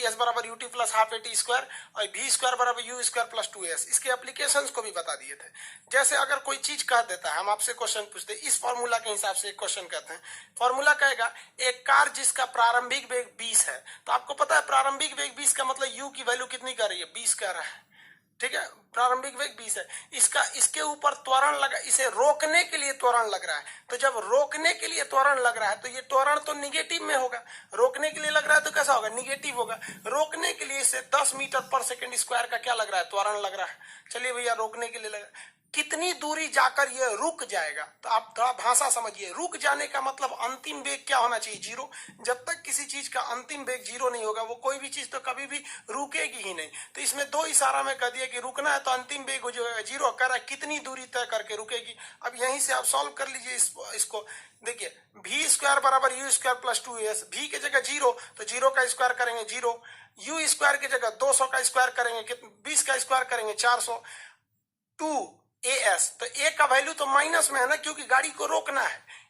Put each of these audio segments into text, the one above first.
S बराबर UT plus half A T square और we square बराबर यू स्क्वायर प्लस 2s। इसके applications को भी बता दिए थे। जैसे अगर कोई चीज कह देता है, हम आपसे क्वेश्चन पूछते हैं, इस फॉर्मूला के हिसाब से एक क्वेश्चन कहते हैं, फॉर्मूला कहेगा एक कार जिसका प्रारंभिक वेग 20 है, तो आपको पता है प्रारंभिक वेग 20 का मतलब यू की वैल्यू कितनी कर रही है, 20 कह रहा है, ठीक है, प्रारंभिक वेग 20 है। इसके ऊपर त्वरण लगा, इसे रोकने के लिए त्वरण लग रहा है, तो जब रोकने के लिए त्वरण लग रहा है तो ये त्वरण तो निगेटिव में होगा, रोकने के लिए लग रहा है तो कैसा होगा, निगेटिव होगा। रोकने के लिए इसे 10 मीटर पर सेकंड स्क्वायर का क्या लग रहा है, त्वरण लग रहा है। चलिए भैया, रोकने के लिए लग रहा है, कितनी दूरी जाकर ये रुक जाएगा, तो आप थोड़ा भाषा समझिए। रुक जाने का मतलब अंतिम वेग क्या होना चाहिए, जीरो। जब तक किसी चीज का अंतिम वेग जीरो नहीं होगा, वो कोई भी चीज तो कभी भी रुकेगी ही नहीं। तो इसमें दो इशारा में कह दिया कि रुकना है तो अंतिम वेग हो जाएगा जीरो, कह रहा है कितनी दूरी तय करके रुकेगी। अब यहीं से आप सॉल्व कर लीजिए इसको। देखिए वी स्क्वायर बराबर U square plus 2s, V की जगह जीरो तो जीरो का स्क्वायर करेंगे जीरो, यू स्क्वायर की जगह 200 का स्क्वायर करेंगे, 20 का स्क्वायर करेंगे 400, 2as, तो a का वैल्यू तो माइनस में है ना, क्योंकि गाड़ी को रोकना है।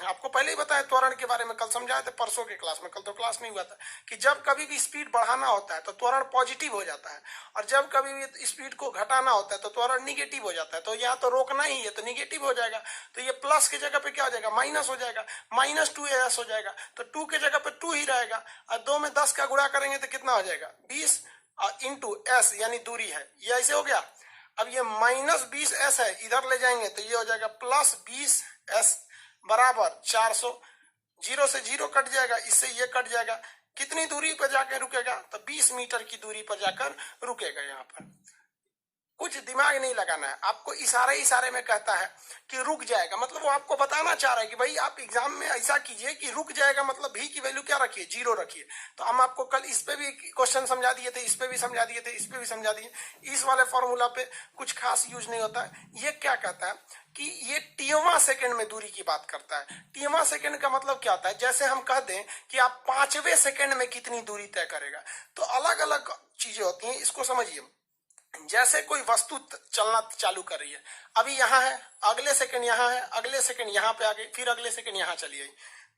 आपको पहले ही बताया त्वरण के बारे में, कल समझाया था परसों के क्लास में, कल तो क्लास नहीं हुआ था, कि जब कभी भी स्पीड बढ़ाना होता है तो त्वरण पॉजिटिव हो जाता है, और जब कभी भी स्पीड को घटाना होता है तो त्वरण निगेटिव हो जाता है। तो यहाँ तो रोकना ही है तो निगेटिव हो जाएगा, तो ये प्लस की जगह पे क्या हो जाएगा, माइनस हो जाएगा, -2as हो जाएगा, तो 2 की जगह पे 2 ही रहेगा, और 2 में 10 का गुणा करेंगे तो कितना हो जाएगा, 20 इंटू s यानी दूरी है, ये ऐसे हो गया। अब ये -20s है, इधर ले जाएंगे तो ये हो जाएगा +20s बराबर 400, 0 से 0 कट जाएगा, इससे ये कट जाएगा, कितनी दूरी पर जाकर रुकेगा, तो 20 मीटर की दूरी पर जाकर रुकेगा। यहाँ पर कुछ दिमाग नहीं लगाना है, आपको इशारे में कहता है कि रुक जाएगा, मतलब वो आपको बताना चाह रहा है कि भाई आप एग्जाम में ऐसा कीजिए कि रुक जाएगा, मतलब भी की वैल्यू क्या रखिए, जीरो रखिए। तो हम आपको कल इस पे भी क्वेश्चन समझा दिए थे, इस पे भी समझा दिए थे, इस पे भी समझा दिए। इस वाले फॉर्मूला पे कुछ खास यूज नहीं होता है। ये क्या कहता है कि ये टीवा सेकंड में दूरी की बात करता है। टीवा सेकंड का मतलब क्या होता है, जैसे हम कह दें कि आप 5वें सेकंड में कितनी दूरी तय करेगा, तो अलग अलग चीजें होती हैं, इसको समझिए। जैसे कोई वस्तु चलना चालू कर रही है, अभी यहाँ है, अगले सेकंड यहाँ है, अगले सेकंड यहाँ पे आ गई, फिर अगले सेकंड यहाँ चली गई,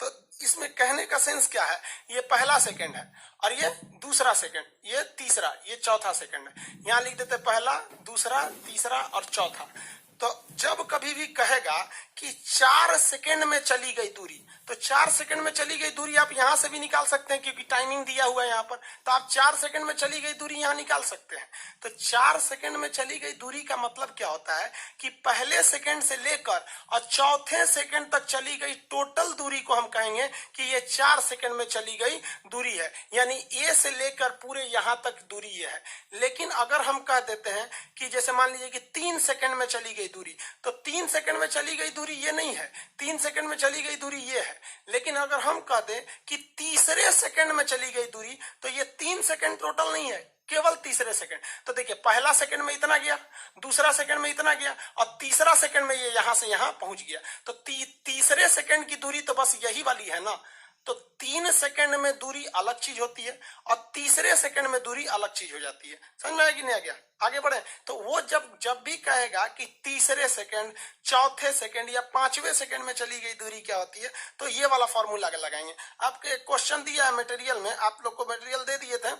तो इसमें कहने का सेंस क्या है, ये पहला सेकंड है और ये दूसरा सेकंड, ये तीसरा, ये चौथा सेकंड है। यहाँ लिख देते पहला, दूसरा, तीसरा और चौथा। तो जब कभी भी कहेगा कि 4 सेकंड में चली गई दूरी, तो 4 सेकंड में चली गई दूरी आप यहां से भी निकाल सकते हैं, क्योंकि टाइमिंग दिया हुआ है यहाँ पर, तो आप 4 सेकंड में चली गई दूरी यहां निकाल सकते हैं। तो 4 सेकंड में चली गई दूरी का मतलब क्या होता है कि पहले सेकंड से लेकर और चौथे सेकंड तक चली गई टोटल दूरी को हम कहेंगे कि ये 4 सेकंड में चली गई दूरी है, यानी ए से लेकर पूरे यहां तक दूरी ये है। लेकिन अगर हम कह देते हैं कि जैसे मान लीजिए कि 3 सेकंड में चली गई दूरी, तो 3 सेकंड में चली गई दूरी ये नहीं है, 3 सेकंड में चली गई दूरी ये है। लेकिन अगर हम कह दें कि तीसरे सेकंड में चली गई दूरी, तो ये 3 सेकंड टोटल नहीं है, केवल तीसरे सेकंड। तो देखिए पहला सेकंड में इतना गया, दूसरा सेकंड में इतना गया, और तीसरा सेकंड में ये यहां से यहां पहुंच गया। तो तीसरे सेकंड की दूरी तो बस यही वाली है ना। तो 3 सेकंड में दूरी अलग चीज होती है और तीसरे सेकंड में दूरी अलग चीज हो जाती है। समझ में आया कि नहीं आ गया? आगे बढ़े तो वो जब भी कहेगा कि तीसरे सेकंड, चौथे सेकंड या 5वें सेकंड में चली गई दूरी क्या होती है, तो ये वाला फॉर्मूला लगाएंगे। आपके क्वेश्चन दिया है मटेरियल में, आप लोग को मटेरियल दे दिए थे,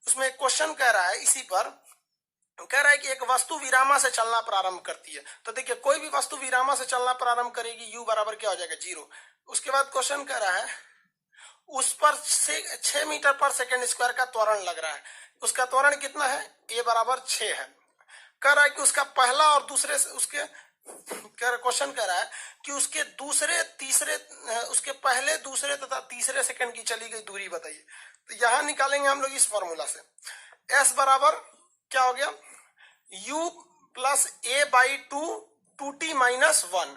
उसमें क्वेश्चन कह रहा है, इसी पर कह रहा है कि एक वस्तु विरामा से चलना प्रारंभ करती है। तो देखिए कोई भी वस्तु विरामा से चलना प्रारंभ करेगी, u बराबर क्या हो जाएगा, 0। उसके बाद क्वेश्चन कह रहा है उस पर 6 मीटर पर सेकंड स्क्वायर का त्वरण लग रहा है। उसका त्वरण कितना है, a बराबर 6 है। कह रहा है कि उसका पहला और दूसरे उसके क्वेश्चन कह रहा है कि उसके दूसरे, तीसरे, उसके पहले, दूसरे तथा तीसरे सेकंड की चली गई दूरी बताइए। तो यहां निकालेंगे हम लोग इस फॉर्मूला से, s बराबर क्या हो गया, u plus a by 2t minus 1।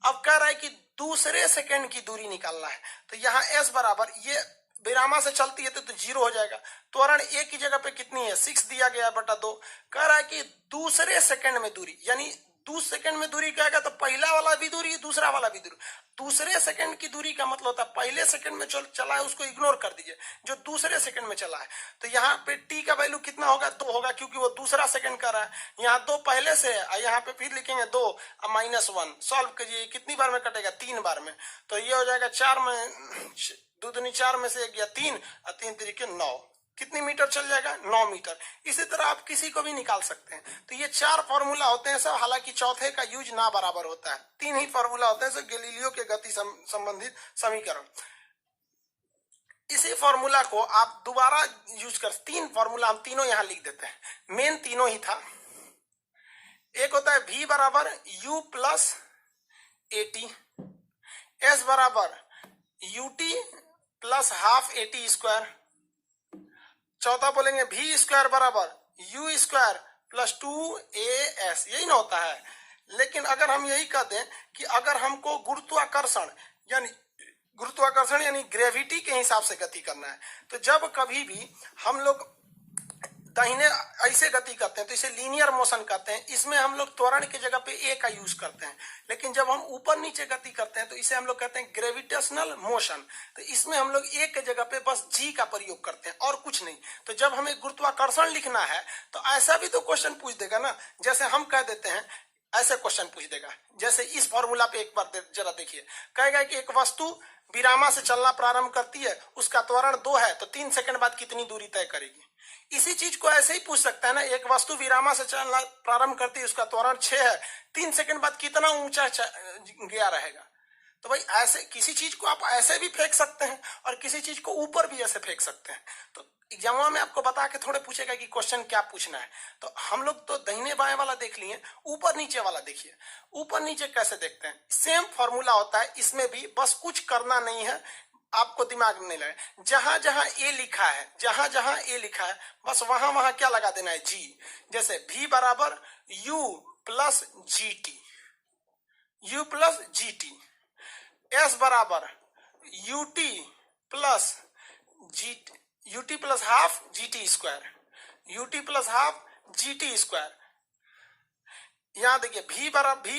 अब कह रहा है कि दूसरे सेकंड की दूरी निकालना है, तो यहाँ s बराबर, ये विरामा से चलती है तो 0 हो जाएगा। त्वरण a की जगह पे कितनी है, 6 दिया गया बटा 2। कह रहा है कि दूसरे सेकंड में दूरी, यानी दूसरे सेकंड में दूरी कहेगा तो पहला वाला भी दूरी, दूसरा वाला भी दूरी। दूसरे सेकंड की दूरी का मतलब होता है पहले सेकंड में चला है उसको इग्नोर कर दीजिए, जो दूसरे सेकंड में चला है। तो यहाँ पे t का वैल्यू कितना होगा, 2 होगा, क्योंकि वो दूसरा सेकंड कर रहा है। यहाँ 2 पहले से है, यहाँ पे फिर लिखेंगे 2 -1। सॉल्व कीजिए, कितनी बार में कटेगा, 3 बार में। तो ये हो जाएगा 4 में, 2 दूनी 4 में से 1 गया 3 और 3 तरीके 9। कितनी मीटर चल जाएगा, 9 मीटर। इसी तरह आप किसी को भी निकाल सकते हैं। तो ये 4 फॉर्मूला होते हैं सब, हालांकि चौथे का यूज ना बराबर होता है। 3 ही फॉर्मूला होते हैं सब, गैलीलियो के गति संबंधित समीकरण। इसी फॉर्मूला को आप दोबारा यूज कर, 3 फॉर्मूला हम तीनों यहां लिख देते हैं। मेन तीनों ही था। एक होता है v बराबर u प्लस AT, s बराबर UT plus half AT square. चौथा बोलेंगे v स्क्वायर बराबर u स्क्वायर प्लस 2as, यही ना होता है। लेकिन अगर हम यही कह दें कि अगर हमको गुरुत्वाकर्षण यानी ग्रेविटी के हिसाब से गति करना है, तो जब कभी भी हम लोग दाहिने ऐसे गति करते हैं तो इसे लीनियर मोशन कहते हैं। इसमें हम लोग त्वरण की जगह पे ए का यूज करते हैं। लेकिन जब हम ऊपर नीचे गति करते हैं तो इसे हम लोग कहते हैं ग्रेविटेशनल मोशन। तो इसमें हम लोग ए के जगह पे बस जी का प्रयोग करते हैं और कुछ नहीं। तो जब हमें गुरुत्वाकर्षण लिखना है तो ऐसा भी तो क्वेश्चन पूछ देगा ना, जैसे हम कह देते हैं, ऐसे क्वेश्चन पूछ देगा। जैसे इस फॉर्मूला पे एक बार जरा देखिए, कहेगा कि एक वस्तु विरामा से चलना प्रारंभ करती है, उसका त्वरण 2 है, तो 3 सेकंड बाद कितनी दूरी तय करेगी। इसी चीज को ऐसे ही पूछ सकता है ना, एक वस्तु विरामा से चलना प्रारंभ करती है, उसका त्वरण 6 है, 3 सेकंड बाद कितना ऊंचा गया रहेगा। तो भाई ऐसे किसी चीज को आप ऐसे भी फेंक सकते हैं और किसी चीज को ऊपर भी ऐसे फेंक सकते हैं। तो एग्जाम में आपको बता के थोड़े पूछेगा कि क्वेश्चन क्या पूछना है। तो हम लोग तो दाहिने बाएं वाला देख लिए, ऊपर नीचे वाला देखिए। ऊपर नीचे कैसे देखते हैं, सेम फॉर्मूला होता है, इसमें भी बस कुछ करना नहीं है, आपको दिमाग में नहीं लगे। जहां जहां ए लिखा है बस वहां वहां क्या लगा देना है, जी। जैसे v बराबर u प्लस GT, s बराबर UT plus half GT square. यहां देखिए v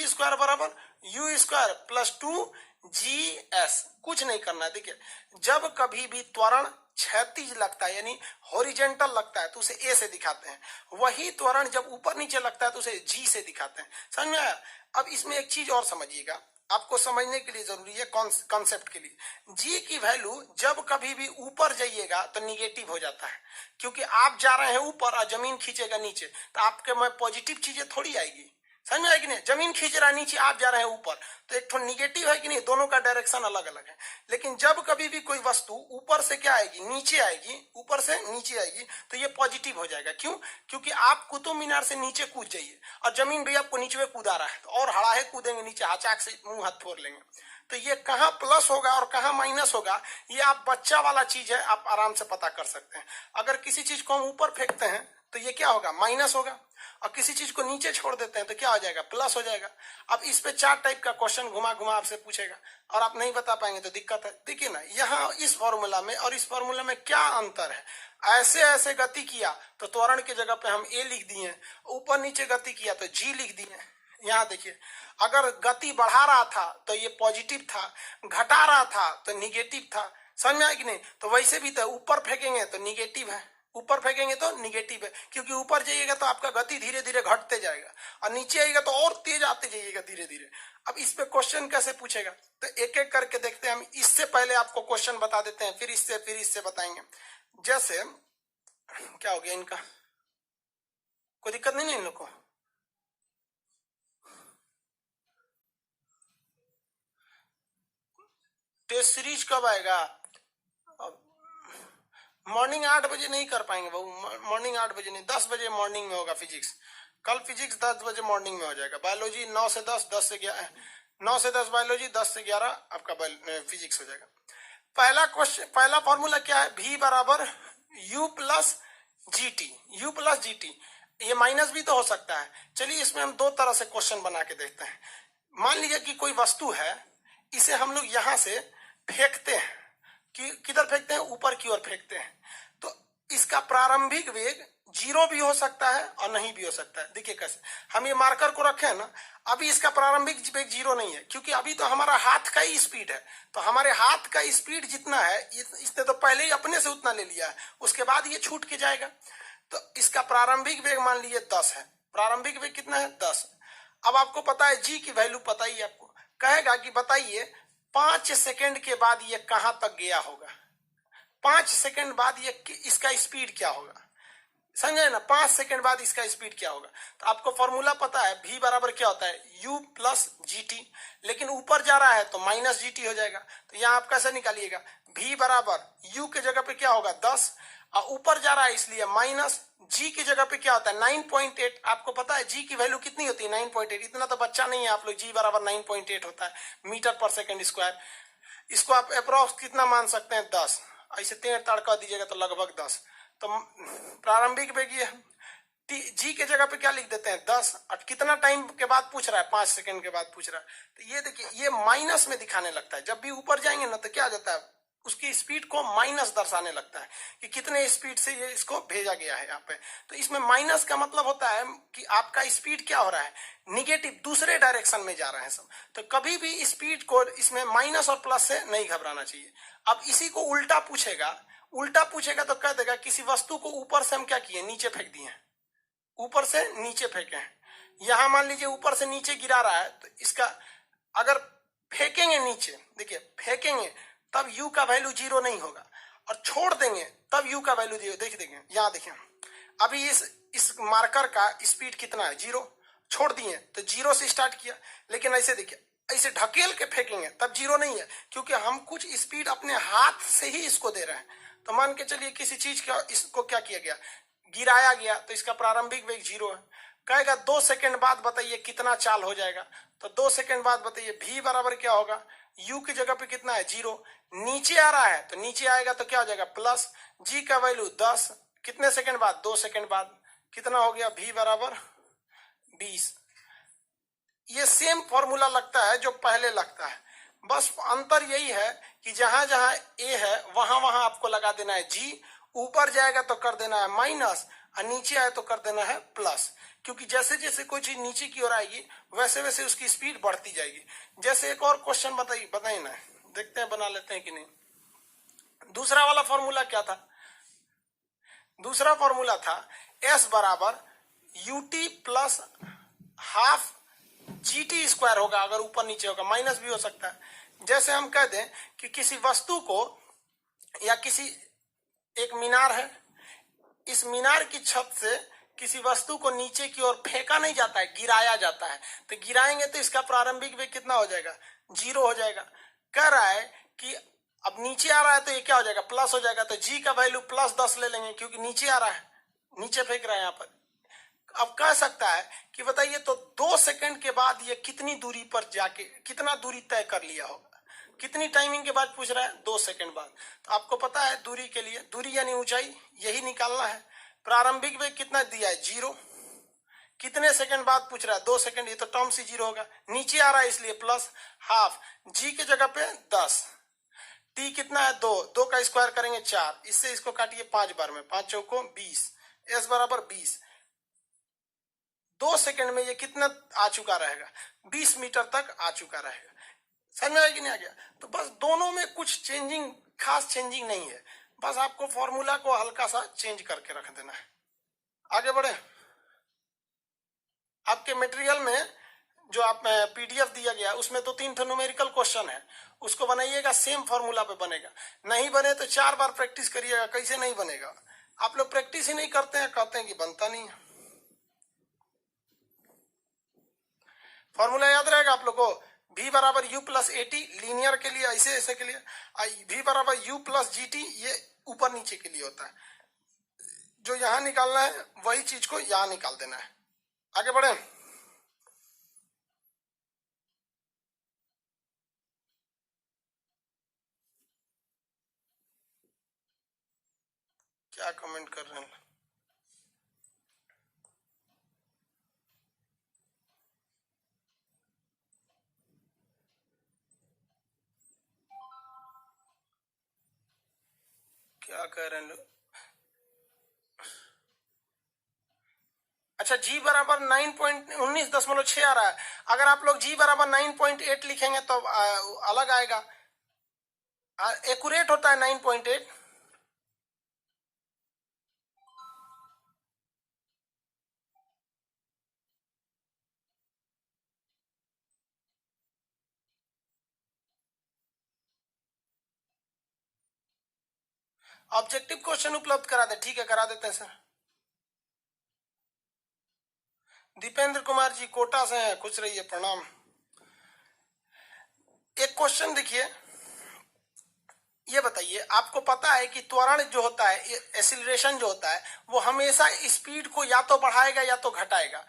स्क्वायर बराबर u स्क्वायर प्लस 2GS। कुछ नहीं करना है। देखिए जब कभी भी त्वरण क्षैतिज लगता है यानी हॉरिजेंटल लगता है तो उसे ए से दिखाते हैं, वही त्वरण जब ऊपर नीचे लगता है तो उसे जी से दिखाते हैं। समझ में आया। अब इसमें एक चीज और समझिएगा, आपको समझने के लिए जरूरी है, कॉन्सेप्ट के लिए। जी की वैल्यू जब कभी भी ऊपर जाइएगा तो निगेटिव हो जाता है, क्योंकि आप जा रहे हैं ऊपर और जमीन खींचेगा नीचे, तो आपके में पॉजिटिव चीजें थोड़ी आएगी। समझ में आएगी नहीं, जमीन खींच रहा है नीचे, आप जा रहे हैं ऊपर, तो एक तो निगेटिव है कि नहीं, दोनों का डायरेक्शन अलग अलग है। लेकिन जब कभी भी कोई वस्तु ऊपर से क्या आएगी, नीचे आएगी, ऊपर से नीचे आएगी, तो ये पॉजिटिव हो जाएगा। क्यों? क्योंकि आप कुतुब मीनार से नीचे कूद जाइए और जमीन भी आपको नीचे कूदा रहा है, तो और हड़ाहे कूदेंगे नीचे, हाचाक से मुंह हाथ फोड़ लेंगे। तो ये कहाँ प्लस होगा और कहाँ माइनस होगा, ये आप बच्चा वाला चीज है, आप आराम से पता कर सकते हैं। अगर किसी चीज को हम ऊपर फेंकते हैं तो ये क्या होगा, माइनस होगा, और किसी चीज को नीचे छोड़ देते हैं तो क्या हो जाएगा, प्लस हो जाएगा। अब इस पे 4 टाइप का क्वेश्चन घुमा घुमा आपसे पूछेगा और आप नहीं बता पाएंगे तो दिक्कत है। देखिए ना, यहाँ इस फॉर्मूला में और इस फॉर्मूला में क्या अंतर है। ऐसे गति किया तो त्वरण की जगह पे हम ए लिख दिए, ऊपर नीचे गति किया तो जी लिख दिए। यहाँ देखिए, अगर गति बढ़ा रहा था तो ये पॉजिटिव था, घटा रहा था तो निगेटिव था। समझ में आया कि नहीं। तो वैसे भी तो ऊपर फेंकेंगे तो निगेटिव है, ऊपर फेंकेंगे तो निगेटिव है, क्योंकि ऊपर जाइएगा तो आपका गति धीरे धीरे घटते जाएगा और नीचे आएगा तो और तेज आते जाइएगा धीरे धीरे। अब इस पे क्वेश्चन कैसे पूछेगा, तो एक एक करके देखते हैं हम। इससे पहले आपको क्वेश्चन बता देते हैं, फिर इससे बताएंगे। जैसे क्या हो गया इनका, कोई दिक्कत नहीं इन लोग को। टेस्ट सीरीज कब आएगा, मॉर्निंग 8 बजे नहीं कर पाएंगे बाबू, मॉर्निंग 8 बजे नहीं, 10 बजे मॉर्निंग में होगा फिजिक्स। कल फिजिक्स 10 बजे मॉर्निंग में हो जाएगा। बायोलॉजी 9 से 10, 10 से 11, 9 से 10 बायोलॉजी, 10 से 11 आपका फिजिक्स हो जाएगा। पहला क्वेश्चन, पहला फॉर्मूला क्या है, v बराबर u प्लस GT। ये माइनस भी तो हो सकता है। चलिए इसमें हम 2 तरह से क्वेश्चन बना के देखते हैं। मान लीजिए कि कोई वस्तु है, इसे हम लोग यहां से फेंकते हैं, कि किधर फेंकते हैं, ऊपर की ओर फेंकते हैं। तो इसका इसका प्रारंभिक वेग जीरो भी हो सकता है और नहीं भी हो सकता है। देखिए कैसे हम ये मार्कर को रखे हैं ना, अभी इसका प्रारंभिक वेग जीरो नहीं है क्योंकि अभी तो हमारा हाथ का ही स्पीड है, तो हमारे हाथ का स्पीड जितना है इसने तो पहले ही अपने से उतना ले लिया है, उसके बाद ये छूट के जाएगा। तो इसका प्रारंभिक वेग मान लीजिए 10 है, प्रारंभिक वेग कितना है 10। अब आपको पता है जी की वैल्यू पता ही, आपको कहेगा कि बताइए 5 सेकंड के बाद ये कहां तक गया होगा, 5 सेकंड बाद ये इसका स्पीड क्या होगा, समझे ना, 5 सेकंड बाद इसका स्पीड क्या होगा। तो आपको फॉर्मूला पता है v बराबर क्या होता है u प्लस जी टी, लेकिन ऊपर जा रहा है तो माइनस जी टी हो जाएगा। तो यहाँ आप कैसे निकालिएगा, v बराबर u के जगह पे क्या होगा 10 और ऊपर जा रहा है इसलिए माइनस g की जगह पे क्या होता है 9.8। आपको पता है g की वैल्यू कितनी होती है 9.8, इतना तो बच्चा नहीं है आप लोग, g बराबर 9.8 होता है मीटर पर सेकेंड स्क्वायर। इसको आप अप्रोक्स कितना मान सकते हैं 10, ऐसे 3 तड़का दीजिएगा तो लगभग 10। तो प्रारंभिक वेग ये जी के जगह पे क्या लिख देते हैं 10 और कितना टाइम के बाद पूछ रहा है 5 सेकंड के बाद पूछ रहा है। तो ये देखिए ये माइनस में दिखाने लगता है, जब भी ऊपर जाएंगे ना तो क्या आ जाता है उसकी स्पीड को माइनस दर्शाने लगता है कि कितने स्पीड से ये इसको भेजा गया है यहाँ पे। तो इसमें माइनस का मतलब होता है कि आपका स्पीड क्या हो रहा है निगेटिव, दूसरे डायरेक्शन में जा रहा है सब। तो कभी भी स्पीड को इसमें माइनस और प्लस से नहीं घबराना चाहिए। अब इसी को उल्टा पूछेगा, उल्टा पूछेगा तो कह देगा किसी वस्तु को ऊपर से हम क्या किए नीचे फेंक दिए, ऊपर से नीचे फेंके हैं। यहां मान लीजिए ऊपर से नीचे गिरा रहा है, तो इसका अगर फेंकेंगे नीचे, देखिए फेंकेंगे तब u का वैल्यू जीरो नहीं होगा, और छोड़ देंगे तब u का वैल्यू जीरो। देखिए यहाँ देखिए अभी इस मार्कर का स्पीड कितना है जीरो, छोड़ दिए तो जीरो से स्टार्ट किया, लेकिन ऐसे देखिए ऐसे ढकेल के फेंकेंगे तब जीरो नहीं है क्योंकि हम कुछ स्पीड अपने हाथ से ही इसको दे रहे हैं। तो मान के चलिए किसी चीज का इसको क्या किया गया गिराया गया तो इसका प्रारंभिक वेग जीरो है। कहेगा 2 सेकंड बाद बताइए कितना चाल हो जाएगा, तो 2 सेकंड बाद बताइए v बराबर क्या होगा, u की जगह पे कितना है जीरो, नीचे आ रहा है तो नीचे आएगा तो क्या हो जाएगा प्लस, g का वैल्यू 10, कितने सेकंड बाद 2 सेकंड बाद कितना हो गया v बराबर 20। ये सेम फॉर्मूला लगता है जो पहले लगता है, बस अंतर यही है कि जहां जहां a है वहां वहां आपको लगा देना है g, ऊपर जाएगा तो कर देना है माइनस और नीचे आए तो कर देना है प्लस, क्योंकि जैसे जैसे कोई चीज नीचे की ओर आएगी वैसे वैसे उसकी स्पीड बढ़ती जाएगी। जैसे एक और क्वेश्चन बताइए ना, देखते हैं बना लेते हैं कि नहीं। दूसरा वाला फॉर्मूला क्या था, दूसरा फॉर्मूला था s बराबर ut plus half G T square होगा, अगर ऊपर नीचे होगा माइनस भी हो सकता है। जैसे हम कह दें कि किसी वस्तु को या किसी एक मीनार है, इस मीनार की छत से किसी वस्तु को नीचे की ओर फेंका नहीं जाता है, गिराया जाता है। तो गिराएंगे तो इसका प्रारंभिक वेग कितना हो जाएगा जीरो हो जाएगा। कह रहा है कि अब नीचे आ रहा है तो ये क्या हो जाएगा प्लस हो जाएगा, तो जी का वैल्यू प्लस 10 ले लेंगे क्योंकि नीचे आ रहा है, नीचे फेंक रहा है यहाँ पर। अब कह सकता है कि बताइए तो 2 सेकंड के बाद ये कितनी दूरी पर जाके कितना दूरी तय कर लिया होगा, कितनी टाइमिंग के बाद पूछ रहा है 2 सेकंड बाद। तो आपको पता है दूरी के लिए, दूरी यानी ऊंचाई यही निकालना है। प्रारंभिक वेग कितना दिया है जीरो, कितने सेकंड बाद पूछ रहा है 2 सेकंड, ये तो टर्म से जीरो होगा, नीचे आ रहा है इसलिए प्लस हाफ, जी के जगह पे 10, टी कितना है 2, 2 का स्क्वायर करेंगे 4, इससे इसको काटिए 5 बार में, 5 चौको 20, एस बराबर 20। 2 सेकंड में ये कितना आ चुका रहेगा 20 मीटर तक आ चुका रहेगा। समझ में आया कि नहीं आ गया। तो बस दोनों में कुछ चेंजिंग, खास चेंजिंग नहीं है, बस आपको फॉर्मूला को हल्का सा चेंज करके रख देना है। आगे बढ़े, आपके मटेरियल में जो आप पीडीएफ दिया गया उसमें तो 3 न्यूमेरिकल क्वेश्चन है, उसको बनाइएगा, सेम फॉर्मूला पे बनेगा। नहीं बने तो 4 बार प्रैक्टिस करिएगा, कैसे नहीं बनेगा। आप लोग प्रैक्टिस ही नहीं करते हैं, कहते हैं कि बनता नहीं है। फॉर्मूला याद रहेगा आप लोग को, v बराबर u plus A T linear के लिए, ऐसे ऐसे के लिए, v बराबर u प्लस जी टी ये ऊपर नीचे के लिए होता है। जो यहां निकालना है वही चीज को यहां निकाल देना है। आगे बढ़े, क्या कमेंट कर रहे हैं। क्या कह रहे हैं लोग, अच्छा, जी बराबर 9.19.6 आ रहा है। अगर आप लोग जी बराबर 9.8 लिखेंगे तो अलग आएगा। एक्यूरेट होता है 9.8। ऑब्जेक्टिव क्वेश्चन उपलब्ध करा दे, ठीक है करा देते हैं सर। दीपेंद्र कुमार जी कोटा से हैं, खुश रहिए, प्रणाम। एक क्वेश्चन देखिए, ये बताइए, आपको पता है कि त्वरण जो होता है, एक्सीलरेशन जो होता है, वो हमेशा स्पीड को या तो बढ़ाएगा या तो घटाएगा।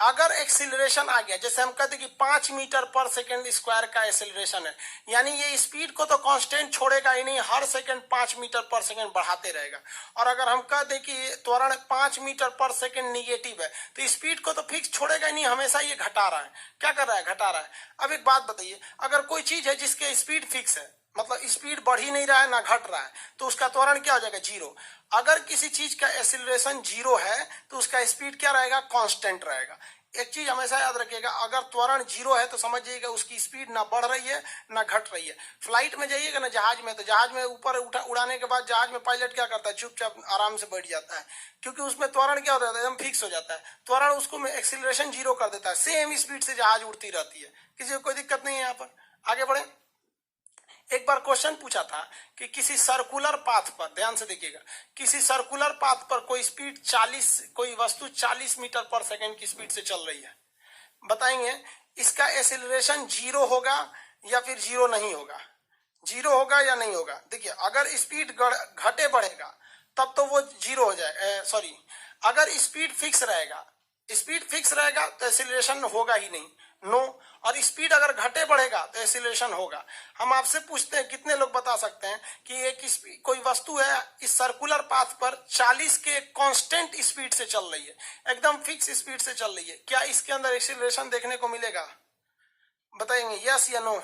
अगर एक्सीलरेशन आ गया, जैसे हम कहते हैं कि 5 मीटर पर सेकंड स्क्वायर का एक्सीलरेशन है, यानी ये स्पीड को तो कांस्टेंट छोड़ेगा ही नहीं, हर सेकंड 5 मीटर पर सेकंड बढ़ाते रहेगा। और अगर हम कह दें कि त्वरण 5 मीटर पर सेकंड निगेटिव है, तो स्पीड को तो फिक्स छोड़ेगा ही नहीं, हमेशा ये घटा रहा है। क्या कर रहा है? घटा रहा है। अब एक बात बताइए, अगर कोई चीज है जिसके स्पीड फिक्स है, मतलब स्पीड बढ़ ही नहीं रहा है ना घट रहा है, तो उसका त्वरण क्या हो जाएगा? जीरो। अगर किसी चीज का एक्सीलरेशन जीरो है तो उसका स्पीड क्या रहेगा? कांस्टेंट रहेगा। एक चीज हमेशा याद रखिएगा, अगर त्वरण जीरो है तो समझिएगा उसकी स्पीड ना बढ़ रही है ना घट रही है। फ्लाइट में जाइएगा ना, जहाज में, तो जहाज में ऊपर उड़ाने के बाद जहाज में पायलट क्या करता है? चुपचाप आराम से बैठ जाता है, क्योंकि उसमें त्वरण क्या होता है? एकदम फिक्स हो जाता है। त्वरण उसको में एक्सीलरेशन जीरो कर देता है, सेम स्पीड से जहाज उड़ती रहती है, किसी को कोई दिक्कत नहीं है। यहाँ पर आगे बढ़े। एक बार क्वेश्चन पूछा था कि किसी सर्कुलर पाथ पर, ध्यान से देखिएगा, किसी सर्कुलर पाथ पर कोई स्पीड 40, कोई वस्तु 40 मीटर पर सेकंड की स्पीड से चल रही है। बताएंगे इसका एक्सेलरेशन जीरो होगा या फिर जीरो नहीं होगा? जीरो होगा या नहीं होगा? देखिए, अगर स्पीड घटे बढ़ेगा तब तो वो जीरो हो जाए, सॉरी, अगर स्पीड फिक्स रहेगा, स्पीड फिक्स रहेगा तो एक्सीलरेशन होगा ही नहीं, नो। और स्पीड अगर घटे बढ़ेगा तो एक्सीलरेशन होगा। हम आपसे पूछते हैं, कितने लोग बता सकते हैं कि एक कोई वस्तु है इस सर्कुलर पाथ पर 40 के कांस्टेंट स्पीड से चल रही है, एकदम फिक्स स्पीड से चल रही है, क्या इसके अंदर एक्सीलरेशन देखने को मिलेगा? बताएंगे यस या नो?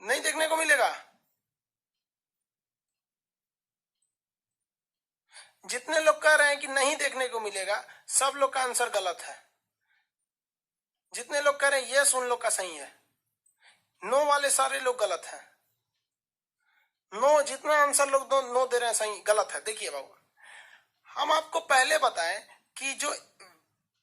नहीं देखने को मिलेगा। जितने लोग कह रहे हैं कि नहीं देखने को मिलेगा, सब लोग का आंसर गलत है। जितने लोग कह रहे हैं यस, उन लोग का सही है। नो वाले सारे लोग गलत हैं। नो, जितना आंसर लोग नो दे रहे हैं सही, गलत है। देखिए बाबू, हम आपको पहले बताएं कि जो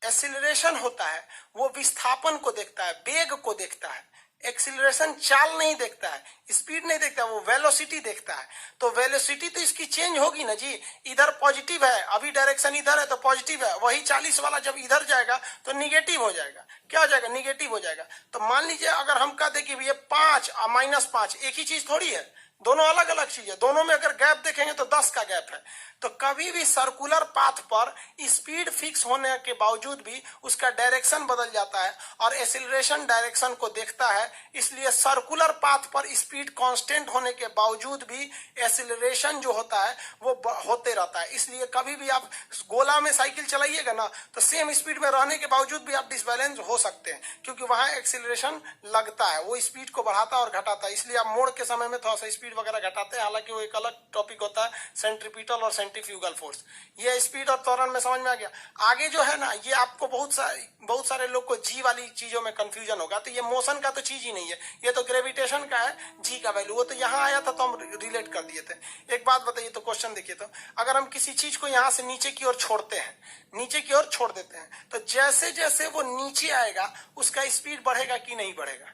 एक्सीलरेशन होता है वो विस्थापन को देखता है, वेग को देखता है। एक्सीलरेशन चाल नहीं देखता है, स्पीड नहीं देखता है, वो वेलोसिटी देखता है। तो वेलोसिटी तो इसकी चेंज होगी ना जी। इधर पॉजिटिव है, अभी डायरेक्शन इधर है तो पॉजिटिव है, वही 40 वाला जब इधर जाएगा तो निगेटिव हो जाएगा। क्या हो जाएगा? निगेटिव हो जाएगा। तो मान लीजिए अगर हम कहते कि ये 5 और -5 एक ही चीज थोड़ी है, दोनों अलग अलग चीज है। दोनों में अगर गैप देखेंगे तो 10 का गैप है। तो कभी भी सर्कुलर पाथ पर स्पीड फिक्स होने के बावजूद भी उसका डायरेक्शन बदल जाता है और एक्सीलरेशन डायरेक्शन को देखता है। इसलिए सर्कुलर पाथ पर स्पीड कांस्टेंट होने के बावजूद भी एक्सीलरेशन जो होता है वो होते रहता है। इसलिए कभी भी आप गोला में साइकिल चलाइएगा ना, तो सेम स्पीड में रहने के बावजूद भी आप डिसबैलेंस हो सकते हैं, क्योंकि वहां एक्सीलरेशन लगता है, वो स्पीड को बढ़ाता और घटाता है। इसलिए आप मोड़ के समय में थोड़ा सा स्पीड वगैरह घटाते हैं, हालांकि वो एक अलग टॉपिक होता है, सेंट्रीपिटल और सेंट्रीफ्यूगल फोर्स। ये स्पीड और त्वरण में समझ में आ गया। आगे जो है ना, ये आपको बहुत सारे लोग को जी वाली चीजों में कंफ्यूजन होगा। तो ये मोशन का तो चीज ही नहीं है, ये तो ग्रेविटेशन का है, जी का वैल्यू। वो तो यहाँ आया था तो हम रिलेट कर दिए थे। एक बात बताइए, तो क्वेश्चन देखिए, तो अगर हम किसी चीज को यहाँ से नीचे की ओर छोड़ते हैं, नीचे की ओर छोड़ देते हैं, तो जैसे जैसे वो नीचे आएगा उसका स्पीड बढ़ेगा कि नहीं बढ़ेगा?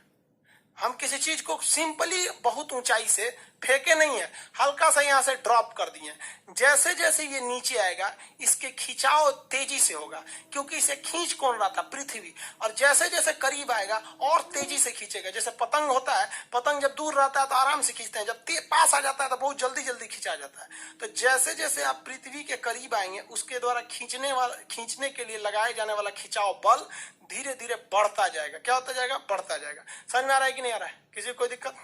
हम किसी चीज को सिंपली बहुत ऊंचाई से फेंके नहीं है, हल्का सा यहां से ड्रॉप कर दिए, जैसे जैसे ये नीचे आएगा इसके खिंचाव तेजी से होगा, क्योंकि इसे खींच कौन रहा था? पृथ्वी। और जैसे जैसे करीब आएगा और तेजी से खींचेगा। जैसे पतंग होता है, पतंग जब दूर रहता है तो आराम से खींचते हैं, जब पास आ जाता है तो बहुत जल्दी जल्दी खींचा जाता है। तो जैसे जैसे आप पृथ्वी के करीब आएंगे, उसके द्वारा खींचने के लिए लगाए जाने वाला खिंचाव बल धीरे धीरे बढ़ता जाएगा। क्या होता जाएगा? बढ़ता जाएगा। समझ में आ रहा है कि नहीं आ रहा है? किसी को कोई दिक्कत?